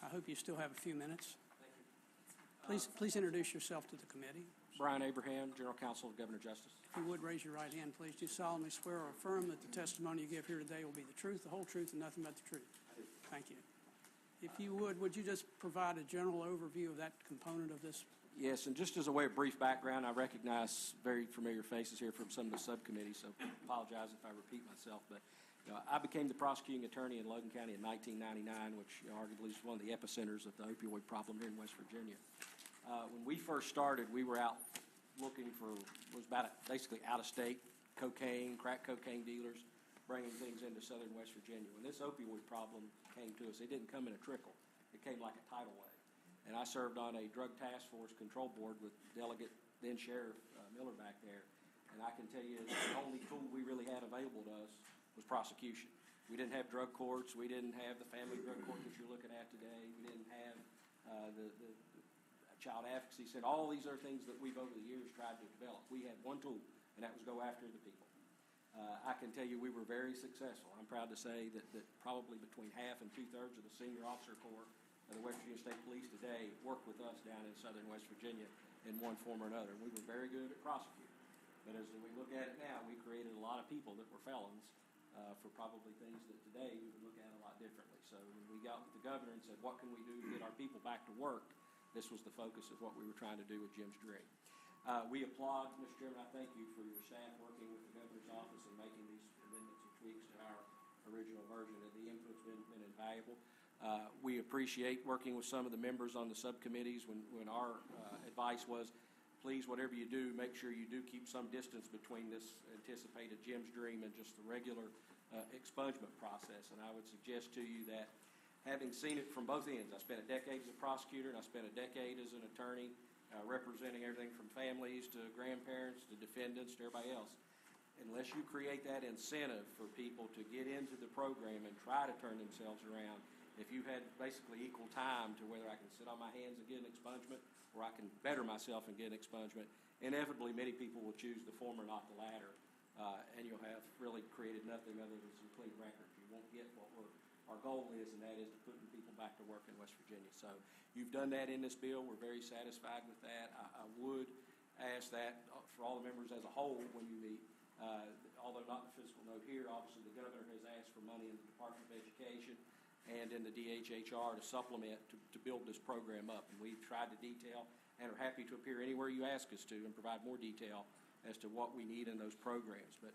I hope you still have a few minutes. Please introduce yourself to the committee. Brian Abraham, General Counsel of Governor Justice. If you would raise your right hand, please. Do you solemnly swear or affirm that the testimony you give here today will be the truth, the whole truth, and nothing but the truth? Thank you. If you would you just provide a general overview of that component of this? Yes, and just as a way of brief background, I recognize very familiar faces here from some of the subcommittees, so I apologize if I repeat myself. But I became the prosecuting attorney in Logan County in 1999, which arguably is one of the epicenters of the opioid problem here in West Virginia. When we first started, we were out was about basically out-of-state cocaine, crack cocaine dealers bringing things into southern West Virginia. When this opioid problem came to us, it didn't come in a trickle. It came like a tidal wave. And I served on a drug task force control board with Delegate, then Sheriff Miller back there. And I can tell you the only tool we really had available to us was prosecution. We didn't have drug courts. We didn't have the family drug court that you're looking at today. We didn't have the child advocacy center. All these are things that we've over the years tried to develop. We had one tool, and that was go after the people. I can tell you we were very successful. I'm proud to say that probably between half and two-thirds of the senior officer corps of the West Virginia State Police today work with us down in southern West Virginia in one form or another. We were very good at prosecuting. But as we look at it now, we created a lot of people that were felons for probably things that today we would look at a lot differently. So when we got with the governor and said, what can we do to get our people back to work, this was the focus of what we were trying to do with Jim's Dream. We applaud, Mr. Chairman, I thank you for your staff working with the governor's office and making these amendments and tweaks to our original version. The input's been invaluable. We appreciate working with some of the members on the subcommittees when our advice was, please, whatever you do, make sure you do keep some distance between this anticipated Jim's Dream and just the regular expungement process. And I would suggest to you that having seen it from both ends, I spent a decade as a prosecutor and I spent a decade as an attorney representing everything from families to grandparents to defendants to everybody else. Unless you create that incentive for people to get into the program and try to turn themselves around, if you had basically equal time to whether I can sit on my hands and get an expungement or I can better myself and get an expungement, inevitably many people will choose the former, not the latter, and you'll have really created nothing other than some clean records. You won't get what our goal is, and that is to putting people back to work in West Virginia. So you've done that in this bill. We're very satisfied with that. I would ask that for all the members as a whole when you meet, although not in the fiscal note here, obviously the governor has asked for money in the Department of Education and in the DHHR to supplement, to build this program up. And we've tried to detail and are happy to appear anywhere you ask us to and provide more detail as to what we need in those programs. But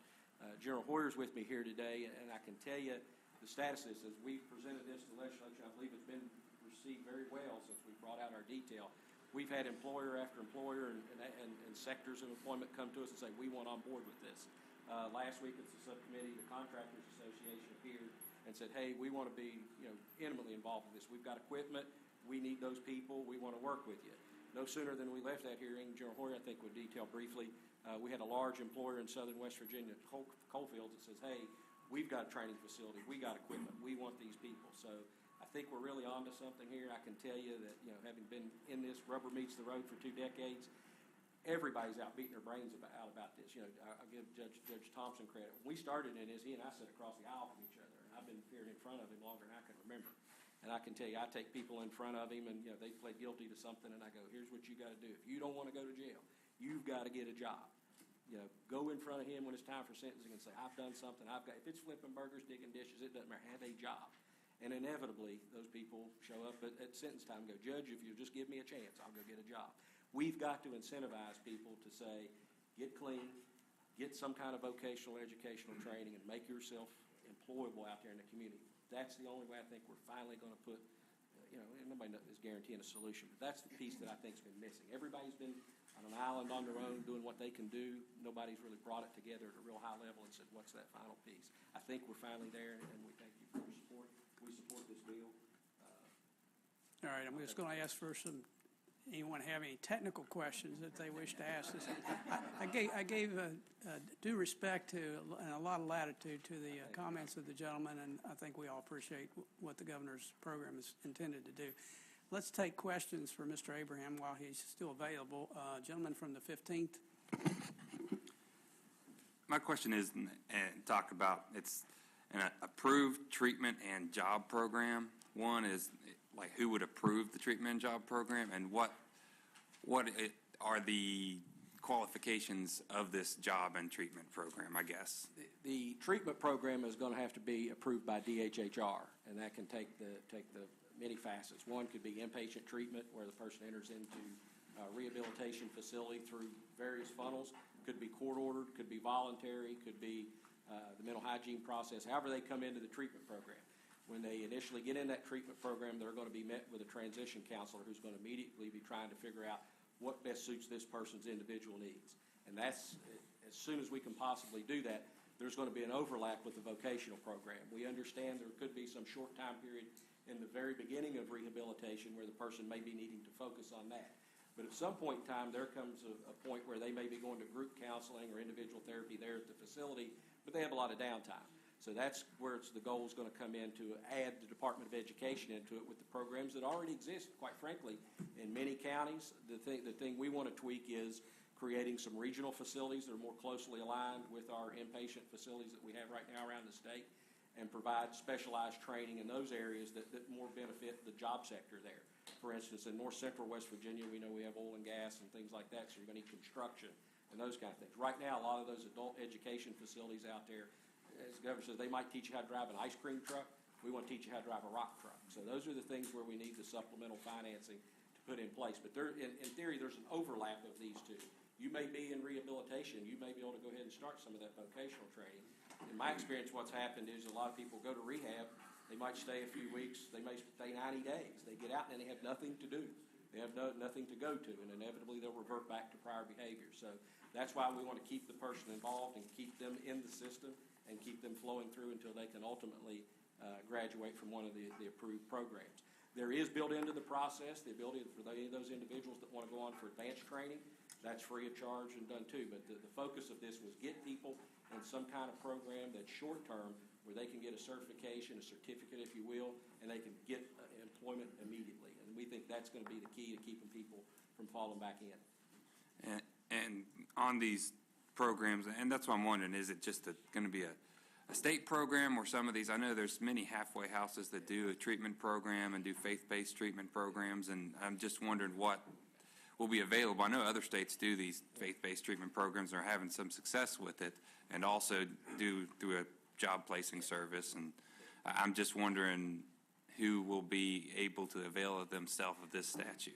General Hoyer's with me here today, and I can tell you the status is, as we've presented this to the legislature, I believe it's been received very well since we brought out our detail. We've had employer after employer and sectors of employment come to us and say, we want on board with this. Last week at the subcommittee, the Contractors Association appeared and said, hey, we want to be intimately involved with this. We've got equipment. We need those people. We want to work with you. No sooner than we left that hearing, General Hoyer, I think, would detail briefly, we had a large employer in southern West Virginia, Coalfields, that says, hey, we've got a training facility. We got equipment. We want these people. So I think we're really onto something here. I can tell you that, having been in this, rubber meets the road for 2 decades, everybody's out beating their brains out about this. I'll give Judge Thompson credit. When we started in this, he and I sat across the aisle from each other, and I've been appearing in front of him longer than I can remember. And I can tell you, I take people in front of him, and they plead guilty to something, and I go, here's what you got to do. If you don't want to go to jail, you've got to get a job. Go in front of him when it's time for sentencing and say, I've done something. If it's flipping burgers, digging dishes, it doesn't matter. Have a job. And inevitably, those people show up at sentence time and go, Judge, if you'll just give me a chance, I'll go get a job. We've got to incentivize people to say, get clean, get some kind of vocational educational training, and make yourself employable out there in the community. That's the only way I think we're finally going to put, nobody is guaranteeing a solution, but that's the piece that I think has been missing. Everybody's been on an island on their own doing what they can do. Nobody's really brought it together at a real high level and said, what's that final piece? I think we're finally there, and we thank you for your support. We support this bill. All right, I'm just going to ask for anyone have any technical questions that they wish to ask us. I gave due respect to and a lot of latitude to the comments of the gentleman, and I think we all appreciate what the governor's program is intended to do. Let's take questions for Mr. Abraham while he's still available. Gentleman from the 15th. My question is, and talk about, it's an approved treatment and job program. One is, like, who would approve the treatment and job program, and what are the qualifications of this job and treatment program, I guess? The treatment program is going to have to be approved by DHHR, and that can take the many facets. One could be inpatient treatment, where the person enters into a rehabilitation facility through various funnels. Could be court-ordered, could be voluntary, could be the mental hygiene process, however they come into the treatment program. When they initially get in that treatment program, they're going to be met with a transition counselor who's going to immediately be trying to figure out what best suits this person's individual needs. And that's, as soon as we can possibly do that, there's going to be an overlap with the vocational program. We understand there could be some short time period in the very beginning of rehabilitation where the person may be needing to focus on that. But at some point in time, there comes a point where they may be going to group counseling or individual therapy there at the facility, but they have a lot of downtime. So that's where the goal is going to come in, to add the Department of Education into it with the programs that already exist, quite frankly, in many counties. The thing we want to tweak is creating some regional facilities that are more closely aligned with our inpatient facilities that we have right now around the state, and provide specialized training in those areas that more benefit the job sector there. For instance, in north central West Virginia, we know we have oil and gas and things like that, so you're going to need construction and those kind of things. Right now, a lot of those adult education facilities out there, as the governor says, they might teach you how to drive an ice cream truck. We want to teach you how to drive a rock truck. So those are the things where we need the supplemental financing to put in place. But there, in theory, there's an overlap of these two. You may be in rehabilitation. You may be able to go ahead and start some of that vocational training. In my experience, what's happened is a lot of people go to rehab. They might stay a few weeks. They may stay 90 days. They get out and they have nothing to do. They have nothing to go to, and inevitably they'll revert back to prior behavior. So that's why we want to keep the person involved and keep them in the system and keep them flowing through until they can ultimately graduate from one of the approved programs. There is built into the process the ability for any of those individuals that want to go on for advanced training. That's free of charge and done too. But the focus of this was get people in some kind of program that's short-term where they can get a certification, a certificate, if you will, and they can get employment immediately. And we think that's going to be the key to keeping people from falling back in. And on these programs, and that's what I'm wondering, is it just going to be a state program or some of these? I know there's many halfway houses that do a treatment program and do faith-based treatment programs, and I'm just wondering what will be available. I know other states do these faith-based treatment programs and are having some success with it, and also do through a job placing service. And I'm just wondering who will be able to avail themselves of this statute.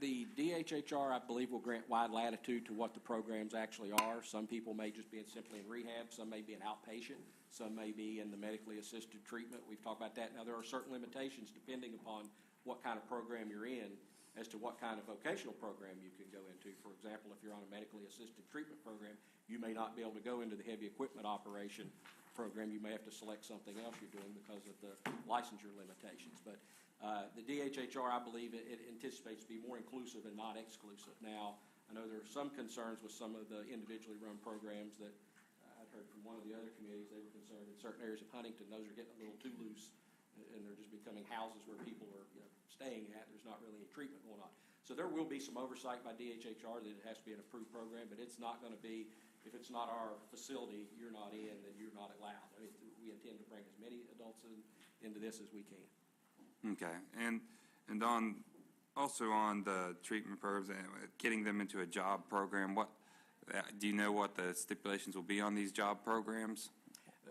The DHHR, I believe, will grant wide latitude to what the programs actually are. Some people may just be simply in rehab. Some may be an outpatient. Some may be in the medically assisted treatment. We've talked about that. Now, there are certain limitations depending upon what kind of program you're in as to what kind of vocational program you can go into. For example, if you're on a medically assisted treatment program, you may not be able to go into the heavy equipment operation program. You may have to select something else you're doing because of the licensure limitations. But the DHHR, I believe, it anticipates to be more inclusive and not exclusive. Now, I know there are some concerns with some of the individually run programs that I've heard from one of the other committees. They were concerned in certain areas of Huntington, those are getting a little too loose, and they're just becoming houses where people are staying at. There's not really any treatment going on. So there will be some oversight by DHHR that it has to be an approved program, but it's not going to be, if it's not our facility, you're not in, then you're not allowed. I mean, we intend to bring as many adults into this as we can. Okay, and also on the treatment programs, getting them into a job program, do you know what the stipulations will be on these job programs?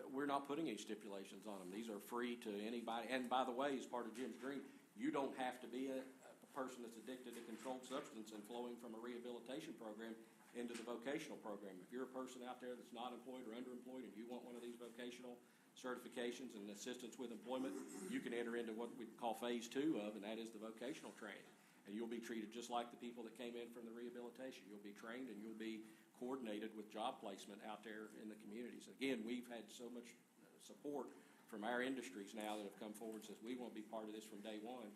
We're not putting any stipulations on them. These are free to anybody. And by the way, as part of Jim's dream, you don't have to be a person that's addicted to controlled substance and flowing from a rehabilitation program into the vocational program. If you're a person out there that's not employed or underemployed and you want one of these vocational certifications and assistance with employment, you can enter into what we call phase 2 of, and that is the vocational training. And you'll be treated just like the people that came in from the rehabilitation. You'll be trained and you'll be coordinated with job placement out there in the communities. Again, we've had so much support from our industries now that have come forward and says we want to be part of this from day one.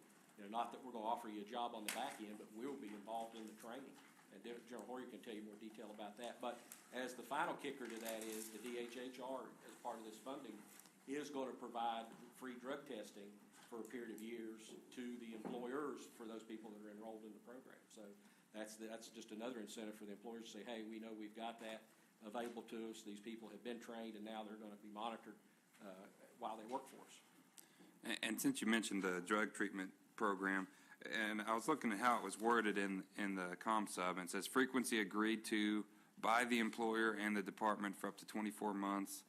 Not that we're going to offer you a job on the back end, but we'll be involved in the training. And General Hoyer can tell you more detail about that. But as the final kicker to that is the DHHR, as part of this funding, is going to provide free drug testing for a period of years to the employers for those people that are enrolled in the program. So that's just another incentive for the employers to say, hey, we know we've got that available to us. These people have been trained, and now they're going to be monitored while they work for us. And since you mentioned the drug treatment program, and I was looking at how it was worded in the ComSub, and it says frequency agreed to by the employer and the department for up to 24 months.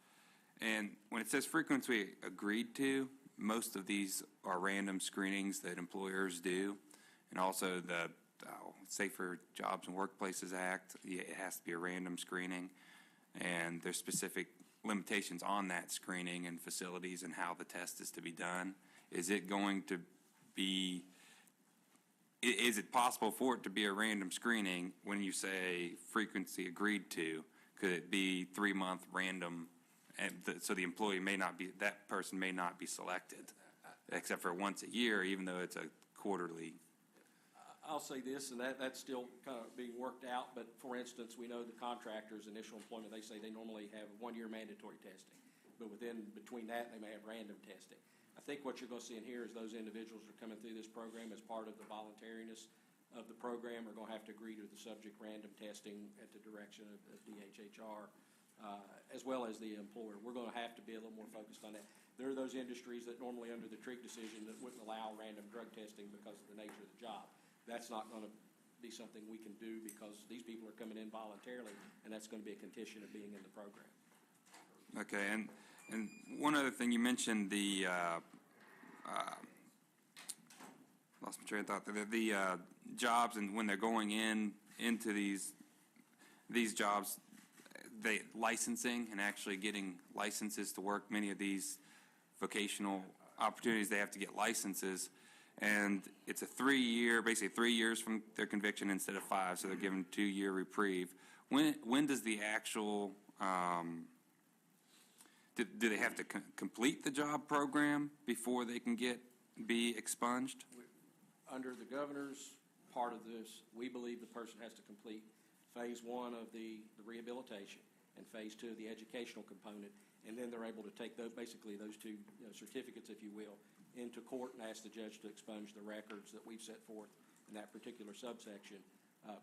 And when it says frequency agreed to, most of these are random screenings that employers do. And also the Safer Jobs and Workplaces Act, it has to be a random screening. And there's specific limitations on that screening and facilities and how the test is to be done. Is it going to be is it possible for it to be a random screening when you say frequency agreed to? Could it be 3-month random, and so the employee may not be, that person may not be selected, except for once a year, even though it's a quarterly? I'll say this, and that's still kind of being worked out, but for instance, we know the contractors' initial employment, they say they normally have 1-year mandatory testing, but between that, they may have random testing. I think what you're going to see in here is those individuals that are coming through this program as part of the voluntariness of the program are going to have to agree to the subject random testing at the direction of DHHR, as well as the employer. We're going to have to be a little more focused on that. There are those industries that normally under the TRIG decision that wouldn't allow random drug testing because of the nature of the job. That's not going to be something we can do because these people are coming in voluntarily, and that's going to be a condition of being in the program. Okay, and one other thing, you mentioned the, lost my train of thought, the jobs, and when they're going into these jobs, licensing and actually getting licenses to work many of these vocational opportunities, they have to get licenses. And it's a 3-year, basically 3 years from their conviction instead of 5, so they're given a 2-year reprieve. When does the actual, do they have to complete the job program before they can be expunged? Under the governor's part of this, we believe the person has to complete phase 1 of the rehabilitation and phase 2 of the educational component, and then they're able to take those, basically those 2 certificates, if you will, into court and ask the judge to expunge the records that we've set forth in that particular subsection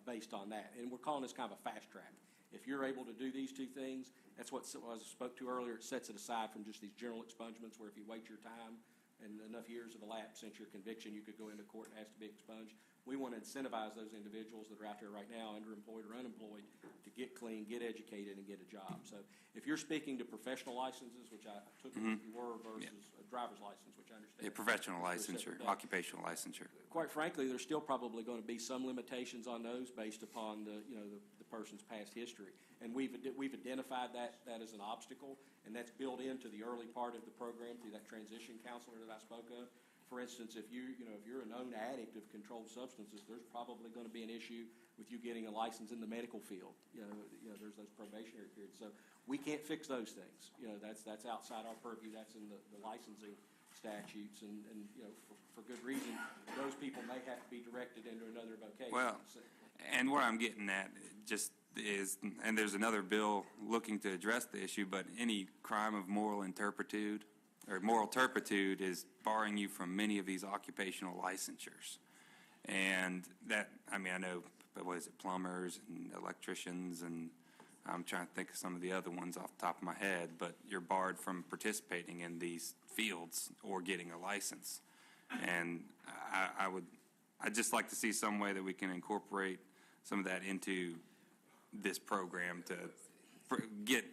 based on that. And we're calling this kind of a fast track. If you're able to do these 2 things, that's what as I spoke to earlier, it sets it aside from just these general expungements where if you wait your time and enough years have elapsed since your conviction, you could go into court and ask to be expunged. We want to incentivize those individuals that are out there right now, underemployed or unemployed, to get clean, get educated, and get a job. So if you're speaking to professional licenses, which I took it you were, versus a driver's license, which I understand. Yeah, professional licensure, occupational licensure. Quite frankly, there's still probably going to be some limitations on those based upon the person's past history. And we've identified that as an obstacle, and that's built into the early part of the program through that transition counselor that I spoke of. For instance, if you're a known addict of controlled substances, there's probably going to be an issue with you getting a license in the medical field. There's those probationary periods. So we can't fix those things. That's outside our purview. That's in the licensing statutes, and for good reason. Those people may have to be directed into another vocation. Well, and where I'm getting at just is, and there's another bill looking to address the issue, but any crime of moral turpitude is barring you from many of these occupational licensures. And that, I know, but what is it, plumbers and electricians, and I'm trying to think of some of the other ones off the top of my head, but you're barred from participating in these fields or getting a license. And I'd just like to see some way that we can incorporate some of that into this program to get,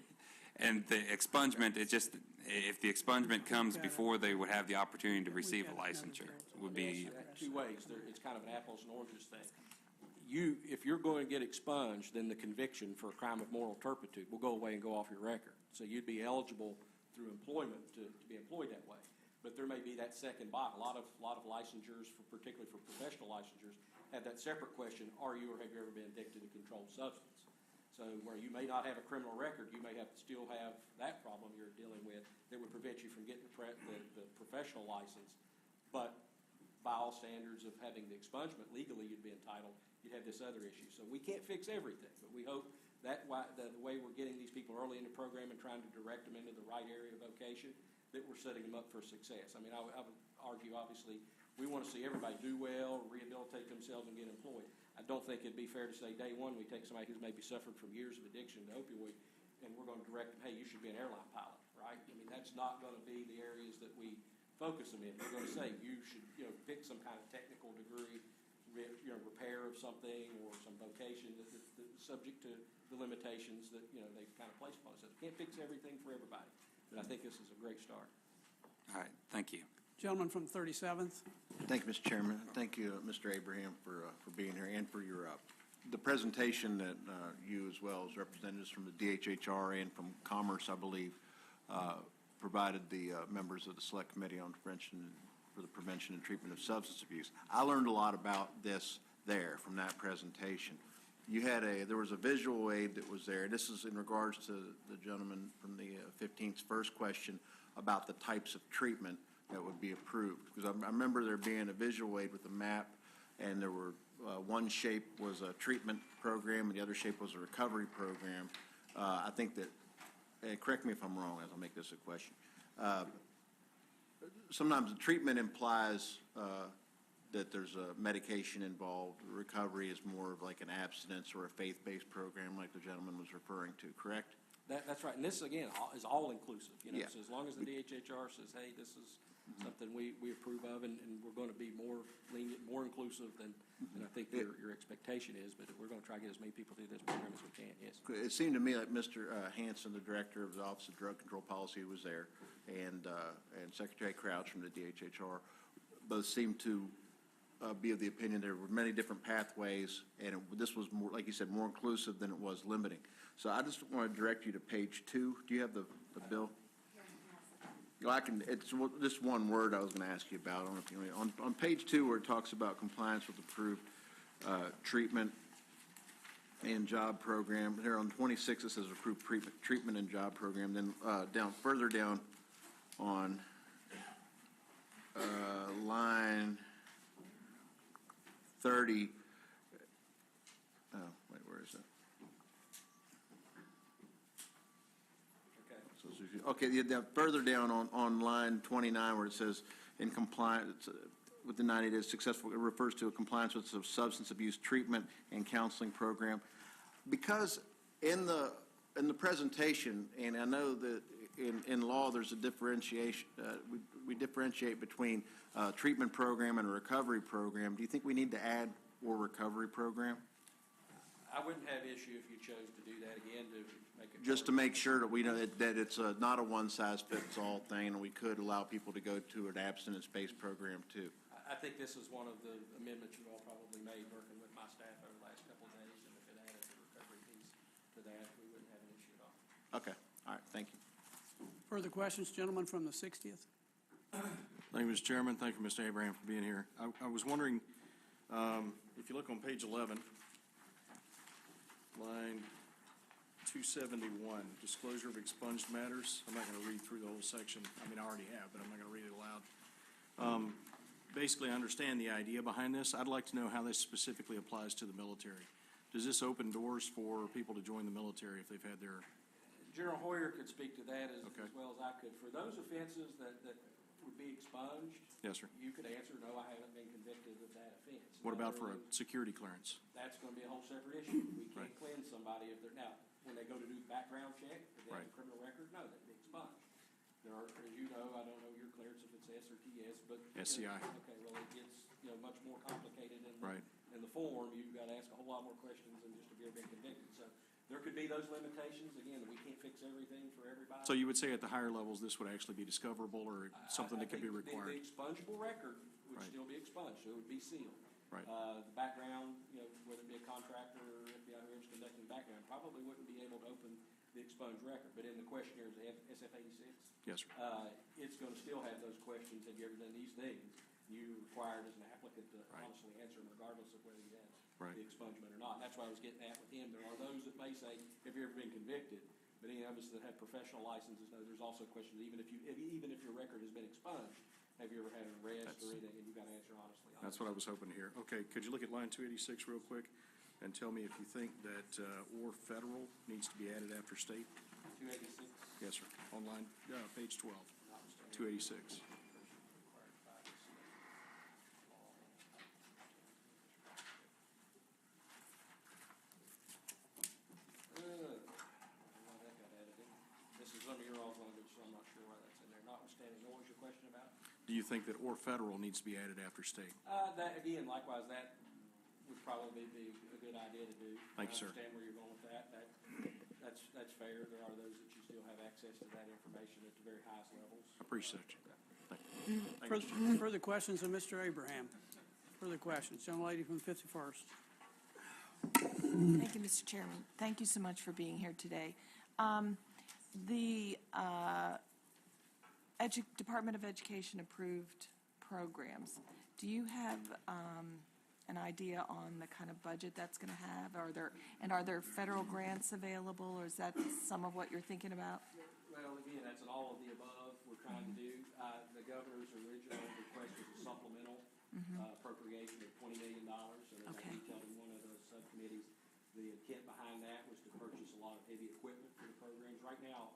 and the expungement, it's just, if the expungement comes before they would have the opportunity to receive a licensure, would be. 2 ways. It's kind of an apples and oranges thing. If you're going to get expunged, then the conviction for a crime of moral turpitude will go away and go off your record. So you'd be eligible through employment to be employed that way. But there may be that second box. A lot of licensures, particularly for professional licensures, have that separate question: Are you or have you ever been addicted to a controlled substance? So where you may not have a criminal record, you may still have that problem you're dealing with that would prevent you from getting the professional license. But by all standards of having the expungement, legally you'd be entitled. You'd have this other issue. So we can't fix everything, but we hope that the way we're getting these people early in the program and trying to direct them into the right area of vocation, that we're setting them up for success. I would argue, obviously, we want to see everybody do well, rehabilitate themselves, and get employed. I don't think it'd be fair to say day one we take somebody who's maybe suffered from years of addiction to opioid and we're going to direct them, hey, you should be an airline pilot, right? That's not going to be the areas that we focus them in. We're going to say you should pick some kind of technical degree, repair of something or some vocation that's subject to the limitations that they've kind of placed upon us. So we can't fix everything for everybody, but I think this is a great start. All right, thank you. Gentleman from 37th. Thank you, Mr. Chairman. Thank you, Mr. Abraham, for being here and for your the presentation that you, as well as representatives from the DHHR and from Commerce, I believe, provided the members of the Select Committee on Prevention for the prevention and treatment of substance abuse. I learned a lot about this there from that presentation. There was a visual aid that was there. This is in regards to the gentleman from the 15th first question about the types of treatment that would be approved. Because I remember there being a visual aid with a map, and there were one shape was a treatment program, and the other shape was a recovery program. I think that, and correct me if I'm wrong as I'll make this a question, sometimes the treatment implies that there's a medication involved. Recovery is more of like an abstinence or a faith-based program like the gentleman was referring to, correct? That's right, and this, again, is all-inclusive, Yeah. So as long as the DHHR says, hey, this is something we approve of, and we're going to be more lenient, more inclusive than I think your expectation is, but we're going to try to get as many people through this program as we can, yes. It seemed to me like Mr. Hanson, the director of the Office of Drug Control Policy, was there, and Secretary Crouch from the DHHR, both seemed to be of the opinion there were many different pathways, and this was more, like you said, more inclusive than it was limiting. So I just want to direct you to page 2. Do you have the bill? Well, it's just one word I was going to ask you about. I don't know if you on page 2 where it talks about compliance with approved treatment and job program. Here on 26 it says approved treatment and job program. Then further down on line 30. Oh, wait, where is that? Okay, further down on line 29 where it says in compliance within 90 days successful, it refers to a compliance with a substance abuse treatment and counseling program. Because in the presentation, and I know that in law there's a differentiation, we differentiate between treatment program and a recovery program. Do you think we need to add or recovery program? I wouldn't have issue if you chose to do that again to make it. Just to make sure that we know that it's not a one-size-fits-all thing, and we could allow people to go to an abstinence-based program too. I think this is one of the amendments you all probably made working with my staff over the last couple of days, and if it added the recovery piece to that, we wouldn't have an issue at all. Okay, all right, thank you. Further questions, gentlemen from the 60th? Thank you, Mr. Chairman. Thank you, Mr. Abraham, for being here. I was wondering, if you look on page 11, line 271, disclosure of expunged matters. I'm not going to read through the whole section. I mean, I already have, but I'm not going to read it aloud. Basically, I understand the idea behind this. I'd like to know how this specifically applies to the military. Does this open doors for people to join the military if they've had their... General Hoyer could speak to that as Okay. well as I could. For those offenses that would be expunged, Yes, sir. you could answer, no, I haven't been convicted of that offense. What about for a security clearance? That's going to be a whole separate issue. We can't Right. cleanse somebody if they're, now, when they go to do the background check, if they have Right. a criminal record, no, they'd be expunged. There are, as you know, I don't know your clearance if it's S or TS, but. SCI. Okay, well, it gets, much more complicated in Right. in the form. You've got to ask a whole lot more questions than just if you've been convicted. So there could be those limitations. Again, we can't fix everything for everybody. So you would say at the higher levels, this would actually be discoverable or something that could be I required? think the expungible record would Right. still be expunged, so it would be sealed. Right. The background, whether it be a contractor or FBI whoever's conducting the background, probably wouldn't be able to open the expunged record. But in the questionnaires, SF-86, Yes, sir. it's going to still have those questions. Have you ever done these things? You required as an applicant to Right. honestly answer them regardless of whether you have Right. the expungement or not. And that's what I was getting at with him. There are those that may say, have you ever been convicted? But any of us that have professional licenses know there's also questions, even if your record has been expunged, have you ever had an arrest or anything, and you've got to answer honestly. That's what I was hoping to hear. Okay, could you look at line 286 real quick and tell me if you think that or federal needs to be added after state? 286. Yes, sir. On line, page 12, 286. This is under your all's language, so I'm not sure why that's in there. Notwithstanding, what was your question about? Do you think that or federal needs to be added after state? That, again, likewise, that would probably be a good idea to do. Thank you, sir. I understand where you're going with that. That's fair. There are those that you still have access to that information at the very highest levels. Appreciate you. Thank you. Further questions of Mr. Abraham? Further questions? Young lady from the 51st. Thank you, Mr. Chairman. Thank you so much for being here today. The Department of Education approved programs. Do you have an idea on the kind of budget that's going to have? Are there federal grants available, or is that some of what you're thinking about? Well, again, that's an all of the above we're trying to do. The governor's original request was a supplemental appropriation of $20 million. And as I detailed in one of the subcommittees, the intent behind that was to purchase a lot of heavy equipment for the programs. Right now,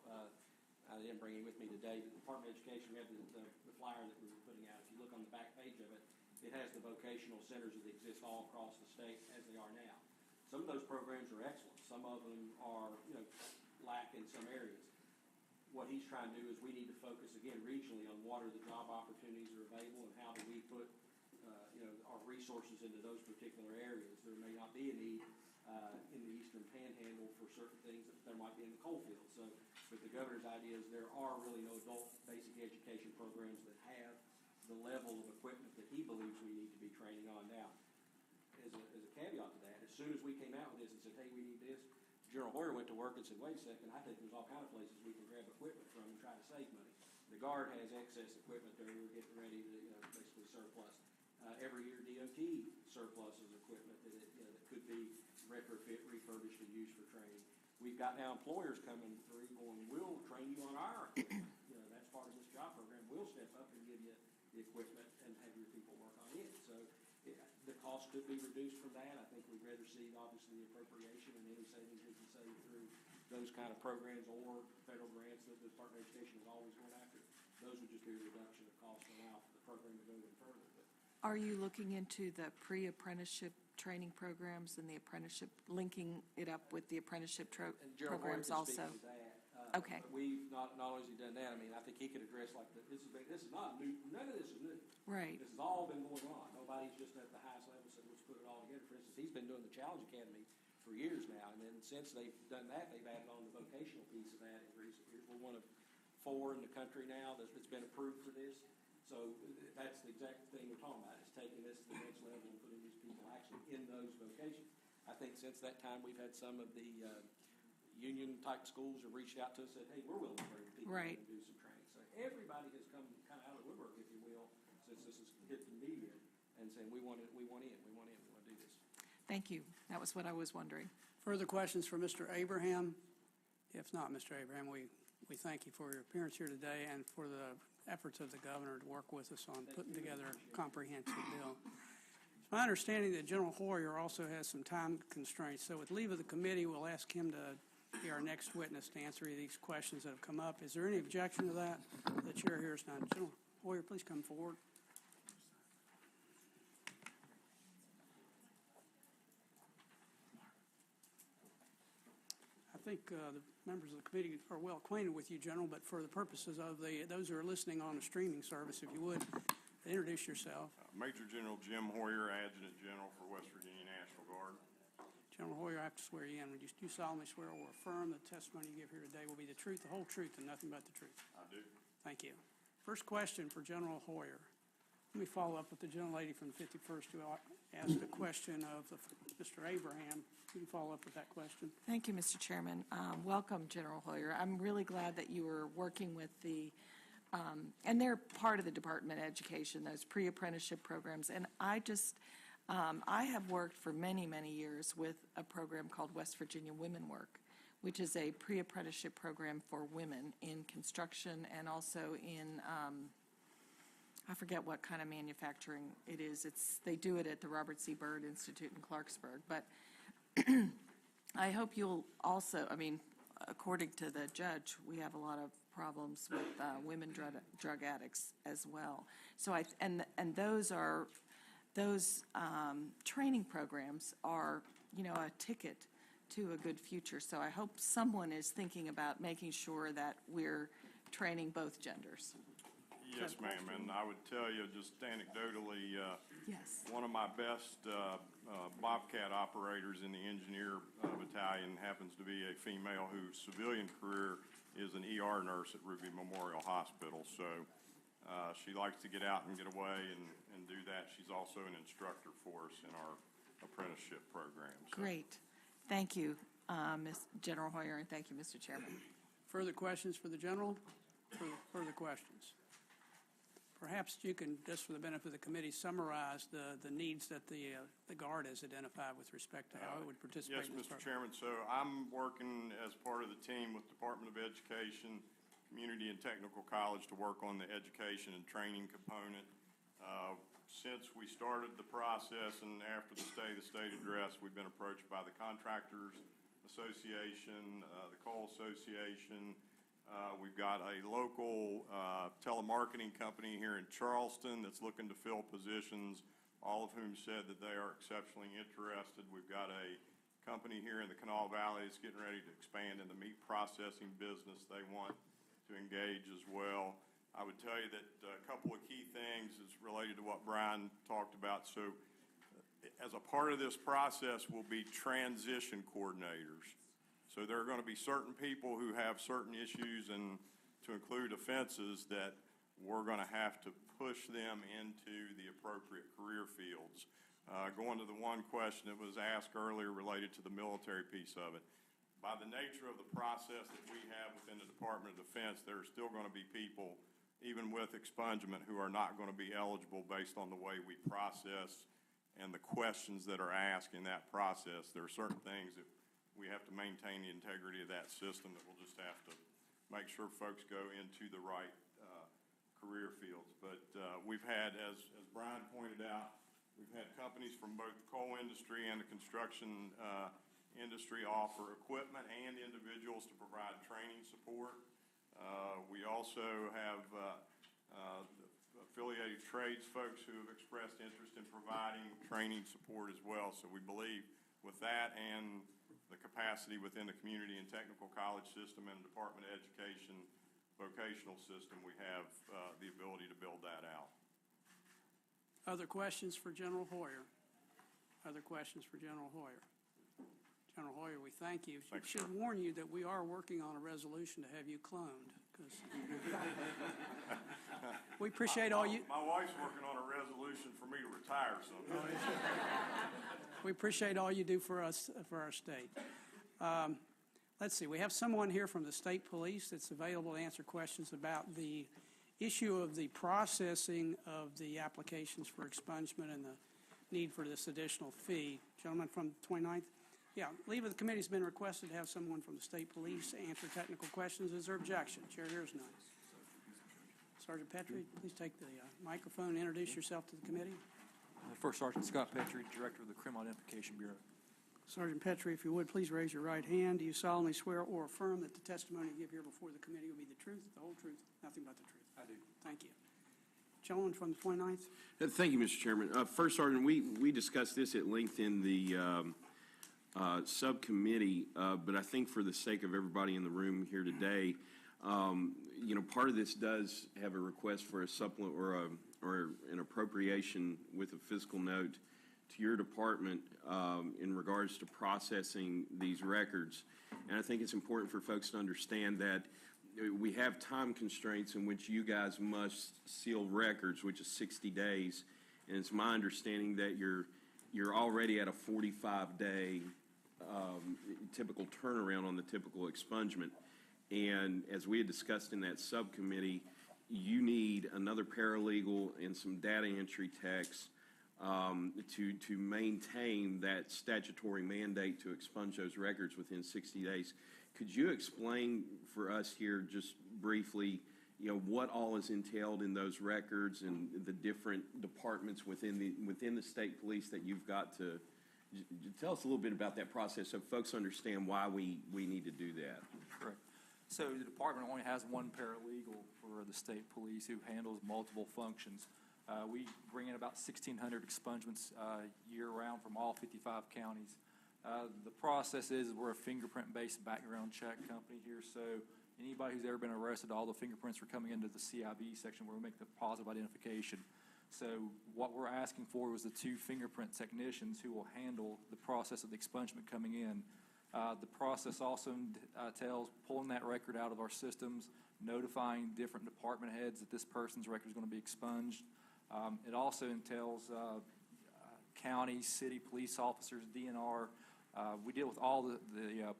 I didn't bring it with me today, but the Department of Education, we have the flyer that we were putting out. If you look on the back page of it, it has the vocational centers that exist all across the state as they are now. Some of those programs are excellent. Some of them are, lack in some areas. What he's trying to do is we need to focus, again, regionally on what are the job opportunities that are available and how do we put, our resources into those particular areas. There may not be a need in the Eastern Panhandle for certain things that there might be in the coal field. So, but the governor's idea is there are really no adult basic education programs that have the level of equipment that he believes we need to be training on now. As a caveat to that, as soon as we came out with this and said, hey, we need this, General Hoyer went to work and said, wait a second, I think there's all kind of places we can grab equipment from and try to save money. The Guard has excess equipment there. We're getting ready to, basically surplus. Every year DOT surpluses equipment that could be retrofit, refurbished, and used for training. We've got now employers coming through going, we'll train you on our equipment. That's part of this job program. We'll step up and give you the equipment and have your people work on it. So the cost could be reduced from that. I think we'd rather see, obviously, the appropriation and any savings we can save through those kind of programs or federal grants that the Department of Education is always going after. Those would just be a reduction of cost and allow for the program to go even further. Are you looking into the pre-apprenticeship training programs and the apprenticeship, linking it up with the apprenticeship programs also? Okay. But we've not only has he done that, I mean, I think he could address like this is not new. None of this is new. Right. This has all been going on. Nobody's just at the highest level said, let's put it all together. For instance, he's been doing the Challenge Academy for years now, and then since they've done that, they've added on the vocational piece of that in recent years. We're one of 4 in the country now that's been approved for this. So that's the exact thing we're talking about, is taking this to the next level and putting these people actually in those vocations. I think since that time, we've had some of the union-type schools have reached out to us and said, hey, we're willing to bring people in and do some training. So everybody has come kind of out of the woodwork, if you will, since this has hit the media, and saying, we want to do this. Thank you. That was what I was wondering. Further questions for Mr. Abraham? If not, Mr. Abraham, we thank you for your appearance here today and for the efforts of the governor to work with us on putting together a comprehensive bill. It's my understanding that General Hoyer also has some time constraints, so with leave of the committee, we'll ask him to be our next witness to answer these questions that have come up. Is there any objection to that? The chair hears none. General Hoyer, please come forward. I think the members of the committee are well acquainted with you, General, but for the purposes of those who are listening on the streaming service, if you would, introduce yourself. Major General Jim Hoyer, Adjutant General for West Virginia National Guard. General Hoyer, I have to swear you in. Would you do solemnly swear or affirm the testimony you give here today will be the truth, the whole truth, and nothing but the truth? I do. Thank you. First question for General Hoyer. Let me follow up with the gentlelady from the 51st who asked a question of Mr. Abraham. You can follow up with that question. Thank you, Mr. Chairman. Welcome, General Hoyer. I'm really glad that you are working with the, and they're part of the Department of Education, those pre-apprenticeship programs. And I have worked for many, many years with a program called West Virginia Women Work, which is a pre-apprenticeship program for women in construction and also in I forget what kind of manufacturing it is. They do it at the Robert C. Byrd Institute in Clarksburg. But I hope you'll also, according to the judge, we have a lot of problems with women drug addicts as well. So those training programs are, a ticket to a good future. So I hope someone is thinking about making sure that we're training both genders. Yes, ma'am, and I would tell you just anecdotally, yes, one of my best Bobcat operators in the engineer battalion happens to be a female whose civilian career is an ER nurse at Ruby Memorial Hospital. So she likes to get out and get away and do that. She's also an instructor for us in our apprenticeship program. So. Great. Thank you, Ms. General Hoyer, and thank you, Mr. Chairman. Further questions for the General? Further questions? Perhaps you can, just for the benefit of the committee, summarize the needs that the Guard has identified with respect to how it would participate Yes, in this Mr. program. Chairman. So I'm working as part of the team with Department of Education, Community and Technical College to work on the education and training component. Since we started the process and after the state address, we've been approached by the Contractors Association, the Coal Association. We've got a local telemarketing company here in Charleston that's looking to fill positions, all of whom said that they are exceptionally interested. We've got a company here in the Kanawha Valley that's getting ready to expand in the meat processing business. They want to engage as well. I would tell you that a couple of key things is related to what Brian talked about. So as a part of this process will be transition coordinators. So there are going to be certain people who have certain issues, and to include offenses, that we're going to have to push them into the appropriate career fields. Going to the one question that was asked earlier related to the military piece of it. By the nature of the process that we have within the Department of Defense, there are still going to be people, even with expungement, who are not going to be eligible based on the way we process and the questions that are asked in that process. There are certain things that we have to maintain the integrity of that system, that we'll just have to make sure folks go into the right career fields. But we've had, as Brian pointed out, we've had companies from both the coal industry and the construction industry offer equipment and individuals to provide training support. We also have affiliated trades folks who have expressed interest in providing training support as well. So we believe with that and the capacity within the community and technical college system and Department of Education vocational system, we have the ability to build that out. Other questions for General Hoyer? Other questions for General Hoyer? General Hoyer, we thank you. Thanks, should sir. warn you that we are working on a resolution to have you cloned. We appreciate all you. My wife's working on a resolution for me to retire someday. We appreciate all you do for us, for our state. Let's see, we have someone here from the state police that's available to answer questions about the issue of the processing of the applications for expungement and the need for this additional fee. Gentleman from the 29th? Yeah, leave of the committee has been requested to have someone from the state police answer technical questions. Is there objection? Chair hears none. Sergeant Petrie, please take the microphone and introduce yourself to the committee. First Sergeant Scott Petrie, Director of the Criminal Identification Bureau. Sergeant Petrie, if you would, please raise your right hand. Do you solemnly swear or affirm that the testimony you give here before the committee will be the truth, the whole truth, nothing but the truth? I do. Thank you. Gentleman from the 29th. Thank you, Mr. Chairman. First, Sergeant, we discussed this at length in the subcommittee, but I think for the sake of everybody in the room here today, part of this does have a request for a supplement or an appropriation with a fiscal note to your department in regards to processing these records. And I think it's important for folks to understand that we have time constraints in which you guys must seal records, which is 60 days. And it's my understanding that you're already at a 45-day typical turnaround on the typical expungement. And as we had discussed in that subcommittee, you need another paralegal and some data entry techs to maintain that statutory mandate to expunge those records within 60 days. Could you explain for us here just briefly, what all is entailed in those records and the different departments within the state police that you've got to tell us a little bit about that process so folks understand why we need to do that? Correct. So the department only has one paralegal for the state police who handles multiple functions. We bring in about 1,600 expungements year-round from all 55 counties. The process is we're a fingerprint-based background check company here, so anybody who's ever been arrested, all the fingerprints are coming into the CIB section where we make the positive identification. So what we're asking for was the 2 fingerprint technicians who will handle the process of the expungement coming in. The process also entails pulling that record out of our systems, notifying different department heads that this person's record is going to be expunged. It also entails county, city police officers, DNR. We deal with all the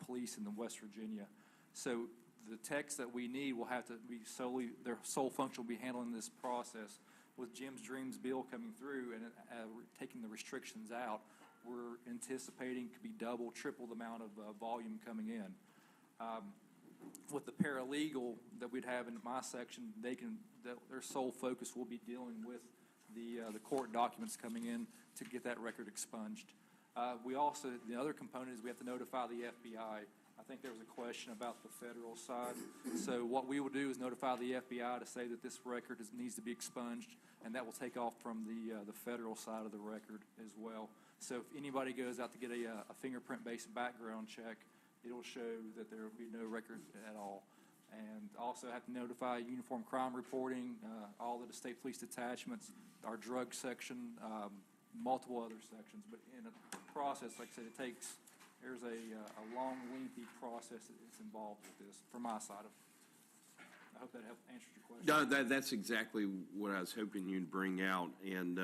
police in the West Virginia. So the techs that we need will have to be solely, their sole function will be handling this process. With Jim's Dreams bill coming through and taking the restrictions out, we're anticipating could be double, triple the amount of volume coming in. With the paralegal that we'd have in my section, their sole focus will be dealing with the court documents coming in to get that record expunged. We also, the other component is we have to notify the FBI. I think there was a question about the federal side. So what we will do is notify the FBI to say that this record needs to be expunged, and that will take off from the federal side of the record as well. So if anybody goes out to get a fingerprint-based background check, it'll show that there will be no record at all. And also have to notify uniform crime reporting, all of the state police detachments, our drug section, multiple other sections. But in a process, like I said, there's a long, lengthy process that's involved with this from my side of it. I hope that answers your question. No, that's exactly what I was hoping you'd bring out. And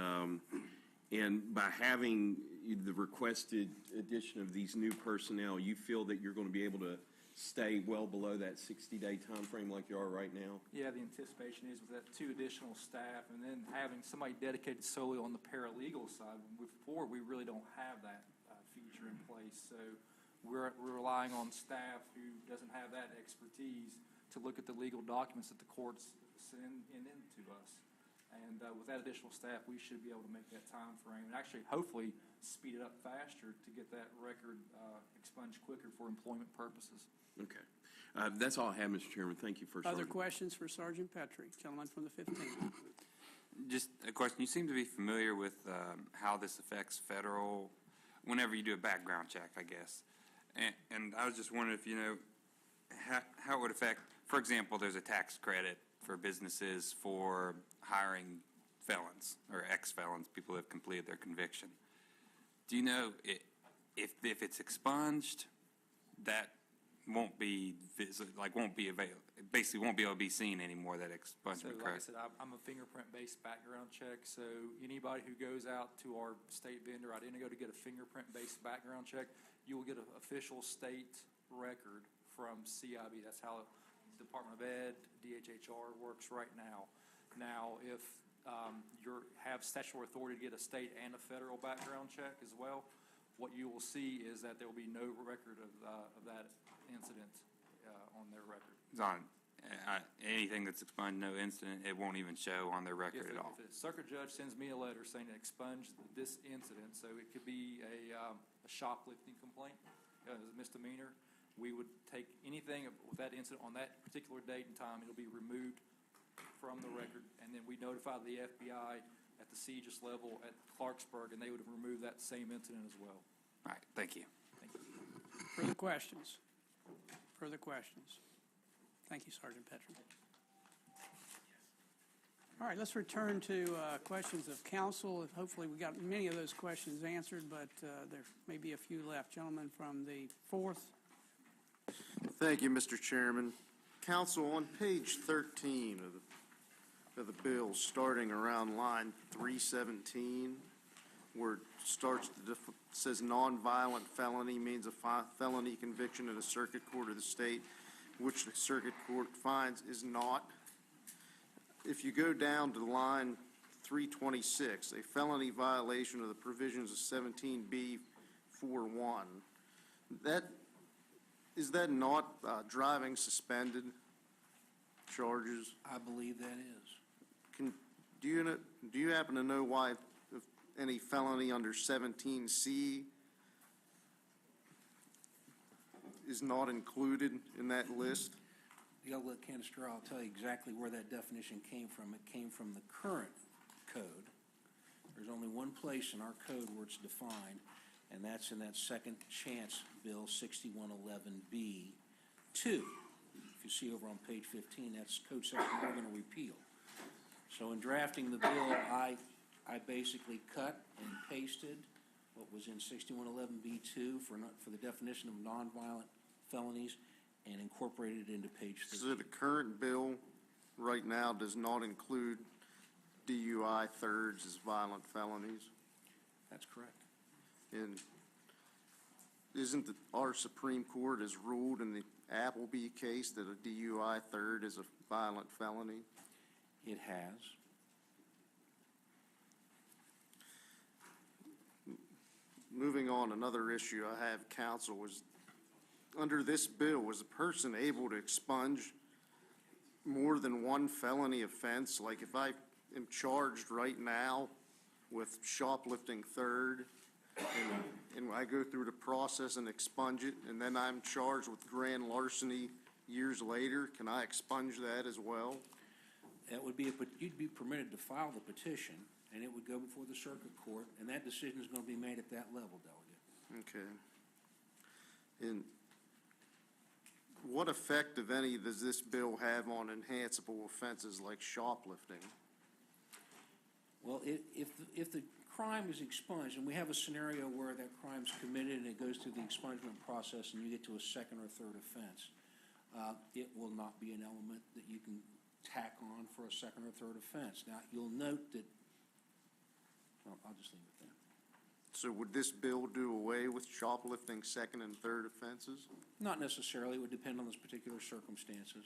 by having the requested addition of these new personnel, you feel that you're going to be able to stay well below that 60-day time frame like you are right now? Yeah, the anticipation is with that 2 additional staff and then having somebody dedicated solely on the paralegal side. Before, we really don't have that feature in place. So we're relying on staff who doesn't have that expertise to look at the legal documents that the courts send in to us. And with that additional staff, we should be able to make that time frame and actually, hopefully, speed it up faster to get that record expunged quicker for employment purposes. Okay. That's all I have, Mr. Chairman. Thank you, First Other Sergeant. questions for Sergeant Petrie? Gentleman from the 15th. Just a question. You seem to be familiar with how this affects federal, whenever you do a background check, I guess. And I was just wondering if you know how it would affect, for example, there's a tax credit for businesses for hiring felons or ex-felons, people who have completed their conviction. Do you know if it's expunged, that won't be available? Basically, won't be able to be seen anymore. That expungement So, like I credit. said, I'm a fingerprint-based background check. So anybody who goes out to our state vendor, I didn't go to get a fingerprint-based background check. You will get an official state record from CIB. That's how the Department of Ed, DHHR works right now. Now, if you have statutory authority to get a state and a federal background check as well, what you will see is that there will be no record of that incident on their record. Anything that's expunged, no incident, it won't even show on their record at all. If a circuit judge sends me a letter saying to expunge this incident, so it could be a shoplifting complaint, a misdemeanor, we would take anything with that incident on that particular date and time, it'll be removed from the record, and then we notify the FBI at the CJIS level at Clarksburg, and they would remove that same incident as well. All right, thank you. Thank you. Further questions? Further questions? Thank you, Sergeant Petrie. All right, let's return to questions of council. Hopefully we got many of those questions answered, but there may be a few left. Gentleman from the 4th. Thank you, Mr. Chairman. Council, on page 13 of the bill, starting around line 317, where it starts, says nonviolent felony means a felony conviction in a circuit court of the state, which the circuit court finds is not. If you go down to line 326, a felony violation of the provisions of 17B41, is that not driving suspended charges? I believe that is. Do you happen to know why any felony under 17C is not included in that list? You gotta let Candace Straw tell you exactly where that definition came from. It came from the current code. There's only one place in our code where it's defined, and that's in that Second Chance Bill 6111B2. If you see over on page 15, that's code section we're going to repeal. So in drafting the bill, I basically cut and pasted what was in 6111B2 for the definition of nonviolent felonies and incorporated it into page 13. So the current bill right now does not include DUI thirds as violent felonies? That's correct. And isn't our Supreme Court has ruled in the Appleby case that a DUI third is a violent felony? It has. Moving on, another issue I have, counsel, was under this bill, was a person able to expunge more than one felony offense? Like if I am charged right now with shoplifting third, and I go through the process and expunge it, and then I'm charged with grand larceny years later, can I expunge that as well? That would be, you'd be permitted to file the petition, and it would go before the circuit court, and that decision is going to be made at that level, Delegate. Okay. And what effect, if any, does this bill have on enhanceable offenses like shoplifting? Well, if the crime is expunged, and we have a scenario where that crime's committed and it goes through the expungement process and you get to a second or third offense, it will not be an element that you can tack on for a second or third offense. Now, you'll note that, well, I'll just leave it there. So would this bill do away with shoplifting second and third offenses? Not necessarily. It would depend on those particular circumstances.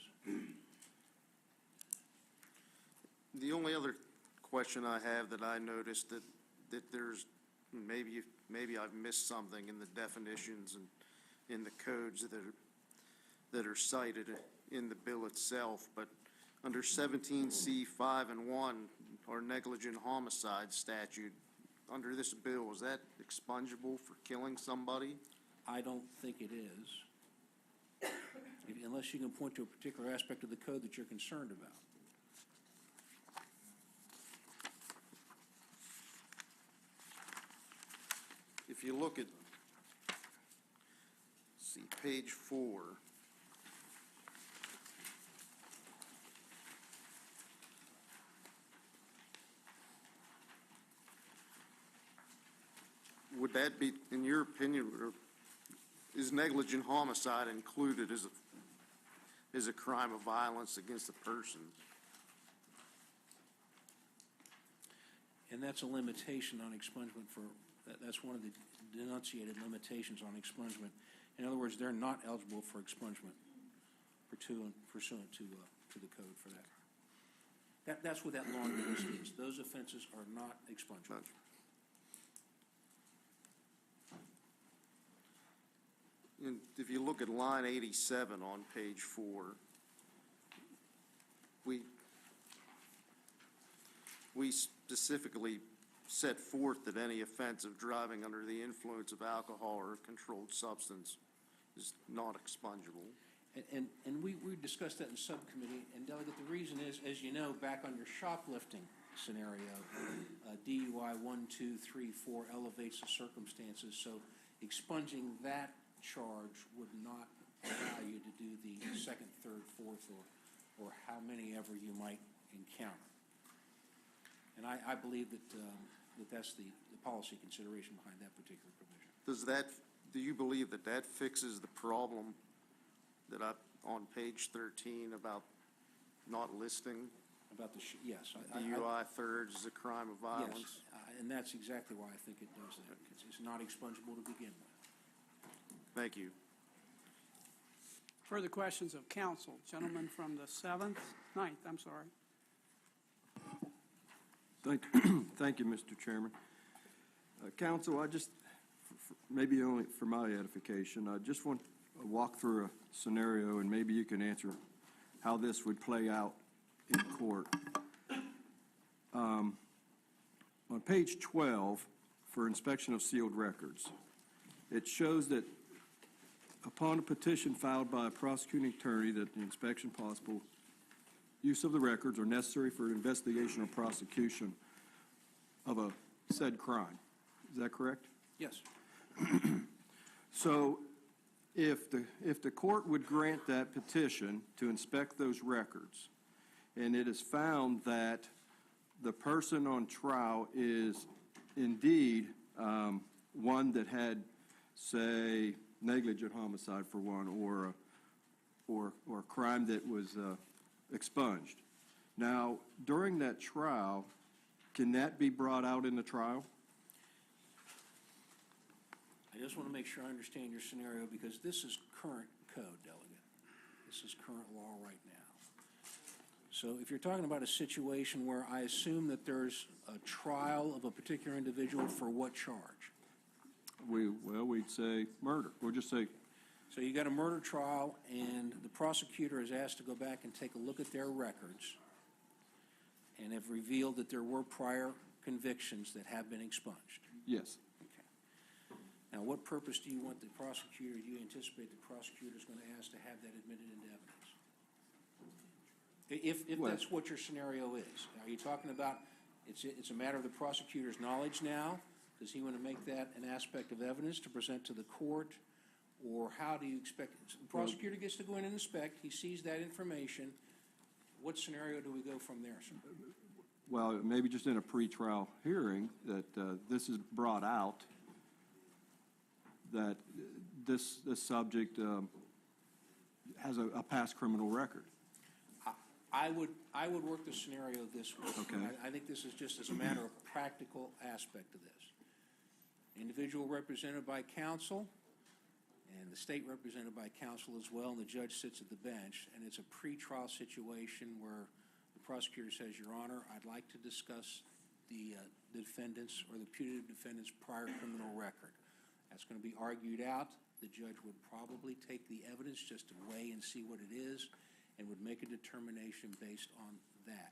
The only other question I have that I noticed that there's, maybe I've missed something in the definitions and in the codes that are cited in the bill itself, but under 17C5 and 1, our negligent homicide statute, under this bill, is that expungible for killing somebody? I don't think it is, unless you can point to a particular aspect of the code that you're concerned about. If you look at, see, page 4, would that be, in your opinion, is negligent homicide included as a crime of violence against a person? And that's a limitation on expungement for, that's one of the denunciated limitations on expungement. In other words, they're not eligible for expungement pursuant to the code for that. That's what that long list is. Those offenses are not expungable. And if you look at line 87 on page 4, we specifically set forth that any offense of driving under the influence of alcohol or a controlled substance is not expungible. And we discussed that in subcommittee, and Delegate, the reason is, as you know, back on your shoplifting scenario, DUI 1, 2, 3, 4 elevates the circumstances, so expunging that charge would not allow you to do the second, third, fourth, or how many ever you might encounter. And I believe that that's the policy consideration behind that particular provision. Do you believe that fixes the problem that on page 13 about not listing? About the, yes. DUI thirds is a crime of violence? Yes, and that's exactly why I think it does that. It's not expungible to begin with. Thank you. Further questions of counsel? Gentleman from the 9th, I'm sorry. Thank you, Mr. Chairman. Counsel, I just, maybe only for my edification, I just want to walk through a scenario, and maybe you can answer how this would play out in court. On page 12, for inspection of sealed records, it shows that upon a petition filed by a prosecuting attorney that the inspection possible use of the records are necessary for investigation or prosecution of a said crime. Is that correct? Yes. So if the court would grant that petition to inspect those records, and it is found that the person on trial is indeed one that had, say, negligent homicide for one, or a crime that was expunged. Now, during that trial, can that be brought out in the trial? I just want to make sure I understand your scenario, because this is current code, Delegate. This is current law right now. So if you're talking about a situation where I assume that there's a trial of a particular individual for what charge? We'd say murder. We'll just say, So you got a murder trial, and the prosecutor is asked to go back and take a look at their records and have revealed that there were prior convictions that have been expunged. yes. Now, what purpose do you want the prosecutor, do you anticipate the prosecutor is going to ask to have that admitted into evidence? If Well- that's what your scenario is. Are you talking about, it's a matter of the prosecutor's knowledge now? Does he want to make that an aspect of evidence to present to the court? Or how do you expect, the prosecutor gets to go in and inspect, he sees that information. What scenario do we go from there, sir? Well, maybe just in a pretrial hearing that this is brought out, that this subject has a past criminal record. I would work the scenario this way. Okay. I think this is just as a matter of practical aspect of this. Individual represented by counsel, and the state represented by counsel as well, and the judge sits at the bench, and it's a pretrial situation where the prosecutor says, Your Honor, I'd like to discuss the defendant's or the putative defendant's prior criminal record. That's going to be argued out. The judge would probably take the evidence just to weigh and see what it is and would make a determination based on that.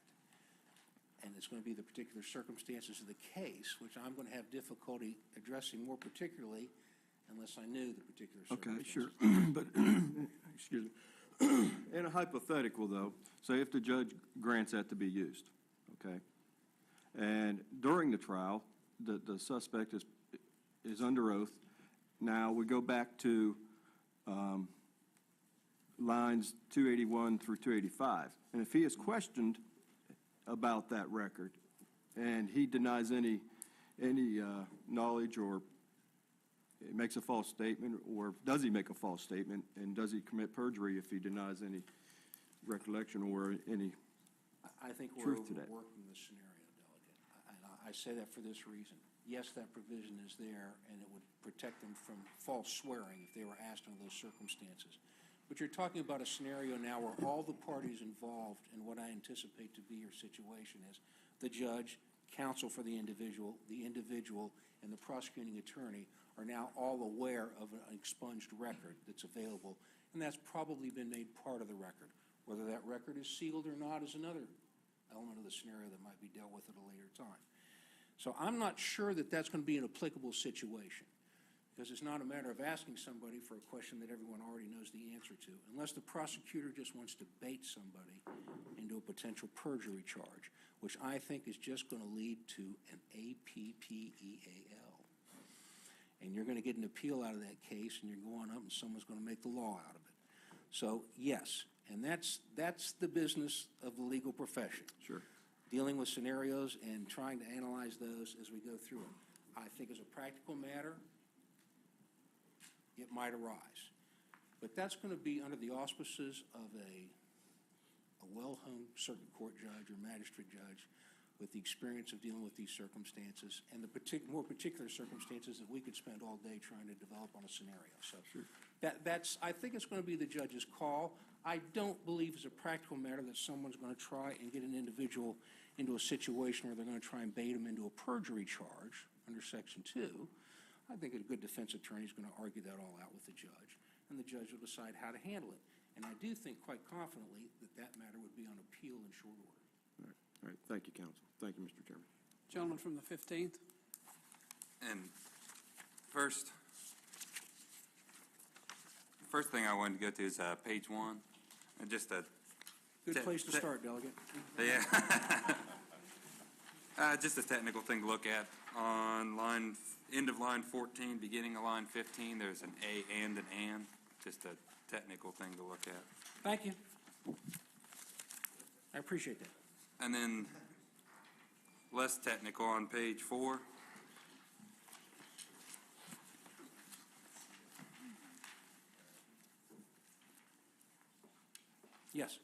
And it's going to be the particular circumstances of the case, which I'm going to have difficulty addressing more particularly unless I knew the particular circumstances. Okay, sure. But, excuse me, in a hypothetical, though, say if the judge grants that to be used, okay? And during the trial, the suspect is under oath. Now, we go back to lines 281 through 285. And if he is questioned about that record and he denies any knowledge or makes a false statement, or does he make a false statement, and does he commit perjury if he denies any recollection or any I think we're truth to that? overworking the scenario, Delegate. And I say that for this reason. Yes, that provision is there, and it would protect them from false swearing if they were asked under those circumstances. But you're talking about a scenario now where all the parties involved in what I anticipate to be your situation is the judge, counsel for the individual, and the prosecuting attorney are now all aware of an expunged record that's available, and that's probably been made part of the record. Whether that record is sealed or not is another element of the scenario that might be dealt with at a later time. So I'm not sure that that's going to be an applicable situation, because it's not a matter of asking somebody for a question that everyone already knows the answer to, unless the prosecutor just wants to bait somebody into a potential perjury charge, which I think is just going to lead to an APPEAL. And you're going to get an appeal out of that case, and you're going up, and someone's going to make the law out of it. So, yes, and that's the business of the legal profession. Sure. Dealing with scenarios and trying to analyze those as we go through them. I think as a practical matter, it might arise. But that's going to be under the auspices of a well-honed circuit court judge or magistrate judge with the experience of dealing with these circumstances and the more particular circumstances that we could spend all day trying to develop on a scenario. So Sure. that's I think it's going to be the judge's call. I don't believe as a practical matter that someone's going to try and get an individual into a situation where they're going to try and bait them into a perjury charge under Section 2. I think a good defense attorney is going to argue that all out with the judge, and the judge will decide how to handle it. And I do think quite confidently that that matter would be on appeal in short order. All right. Thank you, counsel. Thank you, Mr. Chairman. Gentleman from the 15th. And first thing I wanted to go to is page 1. And just a Good place to start, Delegate. Yeah. Just a technical thing to look at. On end of line 14, beginning of line 15, there's an A and an and. Just a technical thing to look at. Thank you. I appreciate that. And then less technical on page 4. Yes.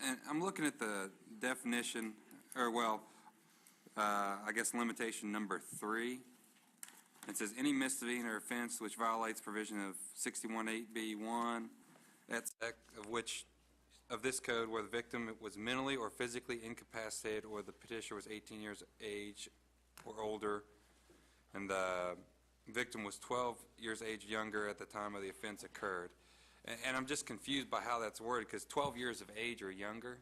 And I'm looking at the definition, I guess limitation number 3. It says any misdemeanor offense which violates provision of 61.8B1 That's of which, of this code, where the victim was mentally or physically incapacitated, or the petitioner was 18 years of age or older, and the victim was 12 years age younger at the time of the offense occurred. And I'm just confused by how that's worded, because 12 years of age or younger,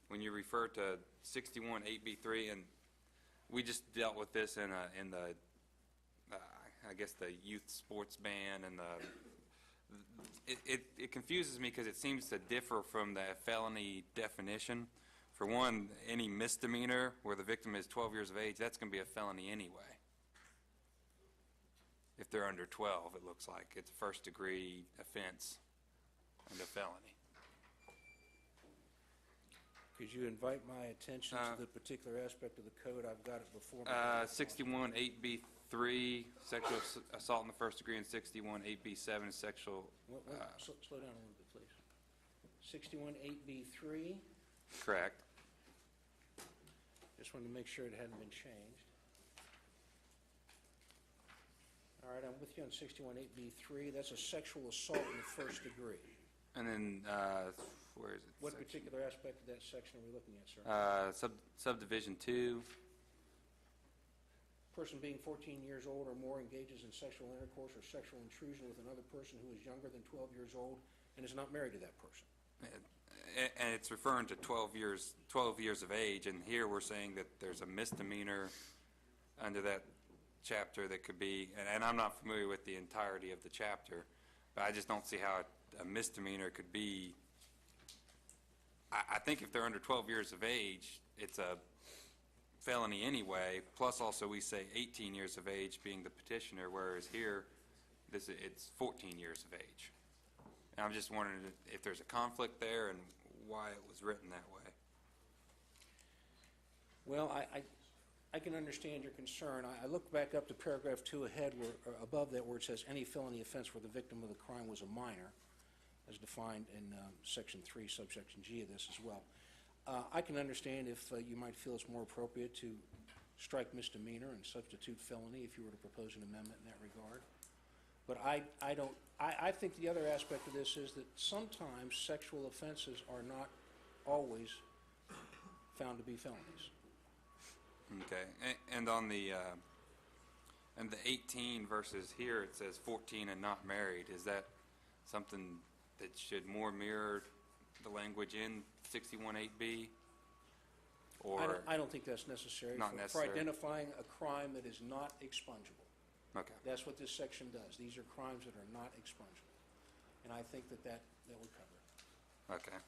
when you refer to 61 8B3, and we just dealt with this in the I guess the youth sports ban, and it confuses me because it seems to differ from the felony definition. For one, any misdemeanor where the victim is 12 years of age, that's going to be a felony anyway. If they're under 12, it looks like it's a first-degree offense and a felony. Could you invite my attention to the particular aspect of the code? I've got it before me. 61 8B3, sexual assault in the first degree, and 61 8B7, sexual. Slow down a little bit, please. 61 8B3. Correct. Just wanted to make sure it hadn't been changed. All right, I'm with you on 61 8B3. That's a sexual assault in the first degree. And then, where is it? What particular aspect of that section are we looking at, sir? Subdivision 2. Person being 14 years old or more engages in sexual intercourse or sexual intrusion with another person who is younger than 12 years old and is not married to that person. And it's referring to 12 years of age, and here we're saying that there's a misdemeanor under that chapter that could be, and I'm not familiar with the entirety of the chapter, but I just don't see how a misdemeanor could be. I think if they're under 12 years of age, it's a felony anyway, plus also we say 18 years of age being the petitioner, whereas here it's 14 years of age. And I'm just wondering if there's a conflict there and why it was written that way. Well, I can understand your concern. I look back up to paragraph 2 ahead, or above that, where it says any felony offense where the victim of the crime was a minor, as defined in section 3, subsection G of this as well. I can understand if you might feel it's more appropriate to strike misdemeanor and substitute felony if you were to propose an amendment in that regard. But I think the other aspect of this is that sometimes sexual offenses are not always found to be felonies. Okay, and on the 18 versus here, it says 14 and not married. Is that something that should more mirror the language in 61 8B? Or I don't think that's necessary. Not necessary. For identifying a crime that is not expungible. Okay. That's what this section does. These are crimes that are not expungible. And I think that would cover it. Okay.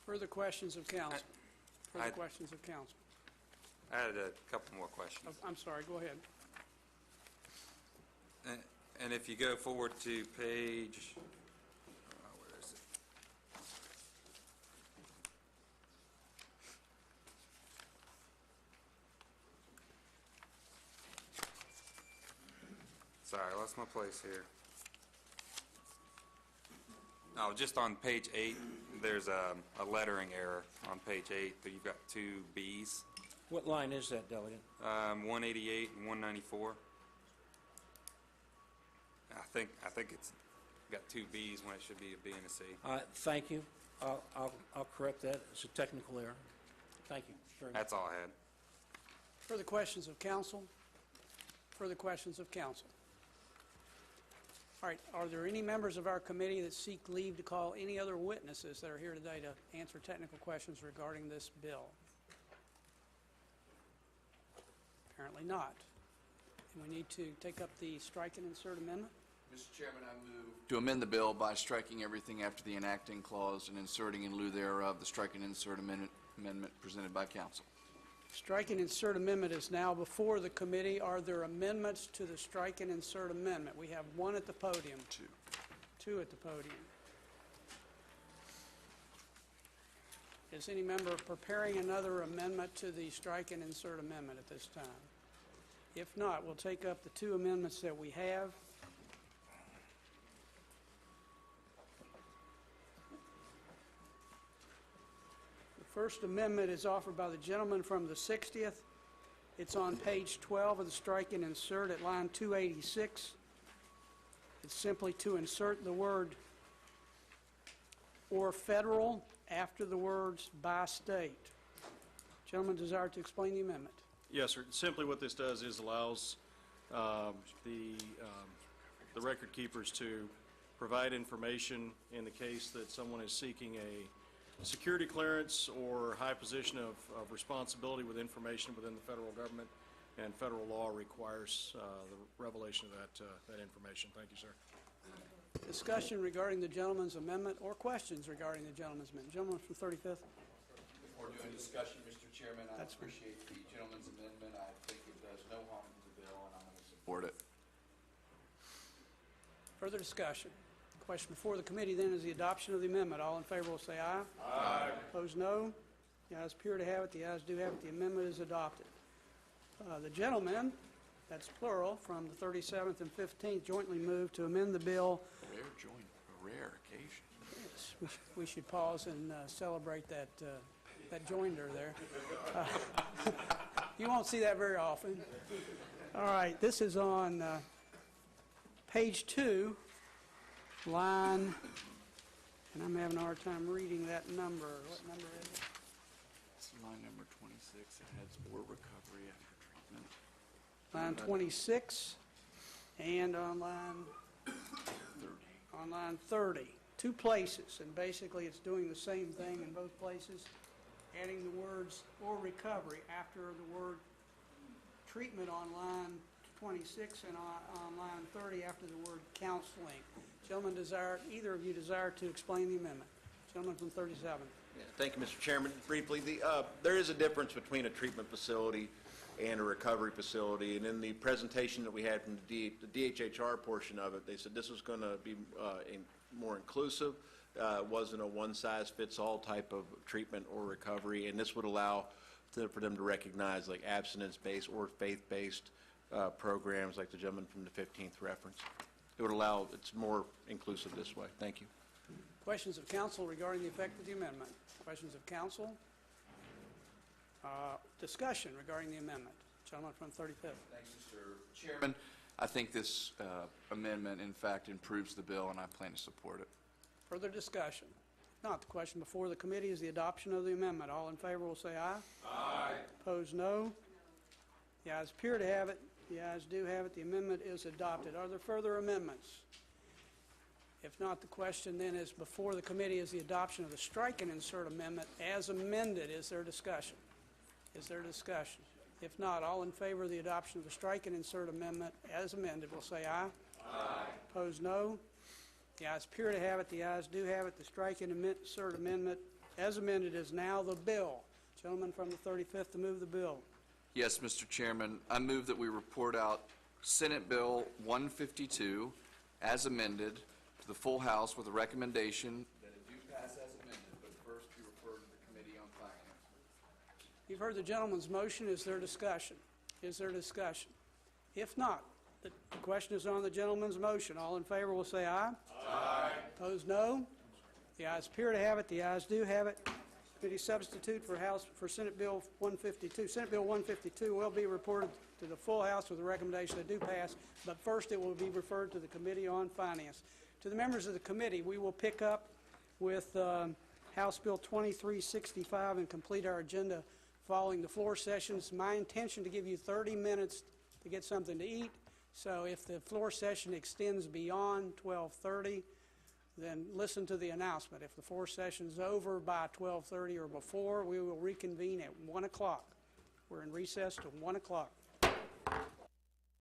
Further questions of council? Further questions of council? I had a couple more questions. I'm sorry, go ahead. And if you go forward to page, where is it? Sorry, I lost my place here. Oh, just on page 8, there's a lettering error on page 8. That you've got 2 B's. What line is that, Delegate? 188 and 194. I think it's got 2 B's when it should be a B and a C. Thank you. I'll correct that. It's a technical error. Thank you very much. That's all I had. Further questions of council? Further questions of council? All right, are there any members of our committee that seek leave to call any other witnesses that are here today to answer technical questions regarding this bill? Apparently not. And we need to take up the strike and insert amendment. Mr. Chairman, I move to amend the bill by striking everything after the enacting clause and inserting in lieu thereof the strike and insert amendment presented by council. Strike and insert amendment is now before the committee. Are there amendments to the strike and insert amendment? We have one at the podium. Two at the podium. Is any member preparing another amendment to the strike and insert amendment at this time? If not, we'll take up the 2 amendments that we have. The first amendment is offered by the gentleman from the 60th. It's on page 12 of the strike and insert at line 286. It's simply to insert the word or federal after the words by state. Gentleman desire to explain the amendment. Yes, sir. Simply what this does is allows the record keepers to provide information in the case that someone is seeking a security clearance or high position of responsibility with information within the federal government, and federal law requires the revelation of that information. Thank you, sir. Discussion regarding the gentleman's amendment or questions regarding the gentleman's amendment. Gentleman from 35th. Before doing discussion, Mr. Chairman, I appreciate the gentleman's amendment. I think it does no harm to the bill, and I'm going to support it. Further discussion. The question before the committee then is the adoption of the amendment. All in favor will say aye. Aye. Opposed, no. The ayes appear to have it. The ayes do have it. The amendment is adopted. The gentlemen, that's plural, from the 37th and 15th jointly moved to amend the bill. A rare occasion. Yes, we should pause and celebrate that joinder there. You won't see that very often. All right, this is on page 2, line, and I'm having a hard time reading that number. What number is it? It's line number 26. It has or recovery after treatment. Line 26, and on line 30. 2 places, and basically it's doing the same thing in both places, adding the words or recovery after the word treatment on line 26 and on line 30 after the word counseling. Gentlemen, either of you desire to explain the amendment? Gentleman from 37. Thank you, Mr. Chairman. Briefly, there is a difference between a treatment facility and a recovery facility, and in the presentation that we had from the DHHR portion of it, they said this was going to be more inclusive. It wasn't a one-size-fits-all type of treatment or recovery, and this would allow for them to recognize like abstinence-based or faith-based programs like the gentleman from the 15th reference. It would allow, it's more inclusive this way. Thank you. Questions of council regarding the effect of the amendment? Questions of council? Discussion regarding the amendment. Gentleman from 35th. Thanks, Mr. Chairman. I think this amendment, in fact, improves the bill, and I plan to support it. Further discussion? If not, the question before the committee is the adoption of the amendment. All in favor will say aye. Aye. Opposed, no. The ayes appear to have it. The ayes do have it. The amendment is adopted. Are there further amendments? If not, the question then is before the committee is the adoption of the strike and insert amendment as amended. Is there discussion? Is there discussion? If not, all in favor of the adoption of the strike and insert amendment as amended will say aye. Aye. Opposed, no. The ayes appear to have it. The ayes do have it. The strike and insert amendment as amended is now the bill. Gentleman from the 35th to move the bill. Yes, Mr. Chairman. I move that we report out Senate Bill 152 as amended to the full House with a recommendation that it do pass as amended, but first be referred to the Committee on Finance. You've heard the gentleman's motion. Is there discussion? Is there discussion? If not, the question is on the gentleman's motion. All in favor will say aye. Aye. Opposed, no. The ayes appear to have it. The ayes do have it. Committee substitute for Senate Bill 152. Senate Bill 152 will be reported to the full House with a recommendation that do pass, but first it will be referred to the Committee on Finance. To the members of the committee, we will pick up with House Bill 2365 and complete our agenda following the floor sessions. My intention to give you 30 minutes to get something to eat, so if the floor session extends beyond 12:30, then listen to the announcement. If the floor session is over by 12:30 or before, we will reconvene at 1 o'clock. We're in recess till 1 o'clock.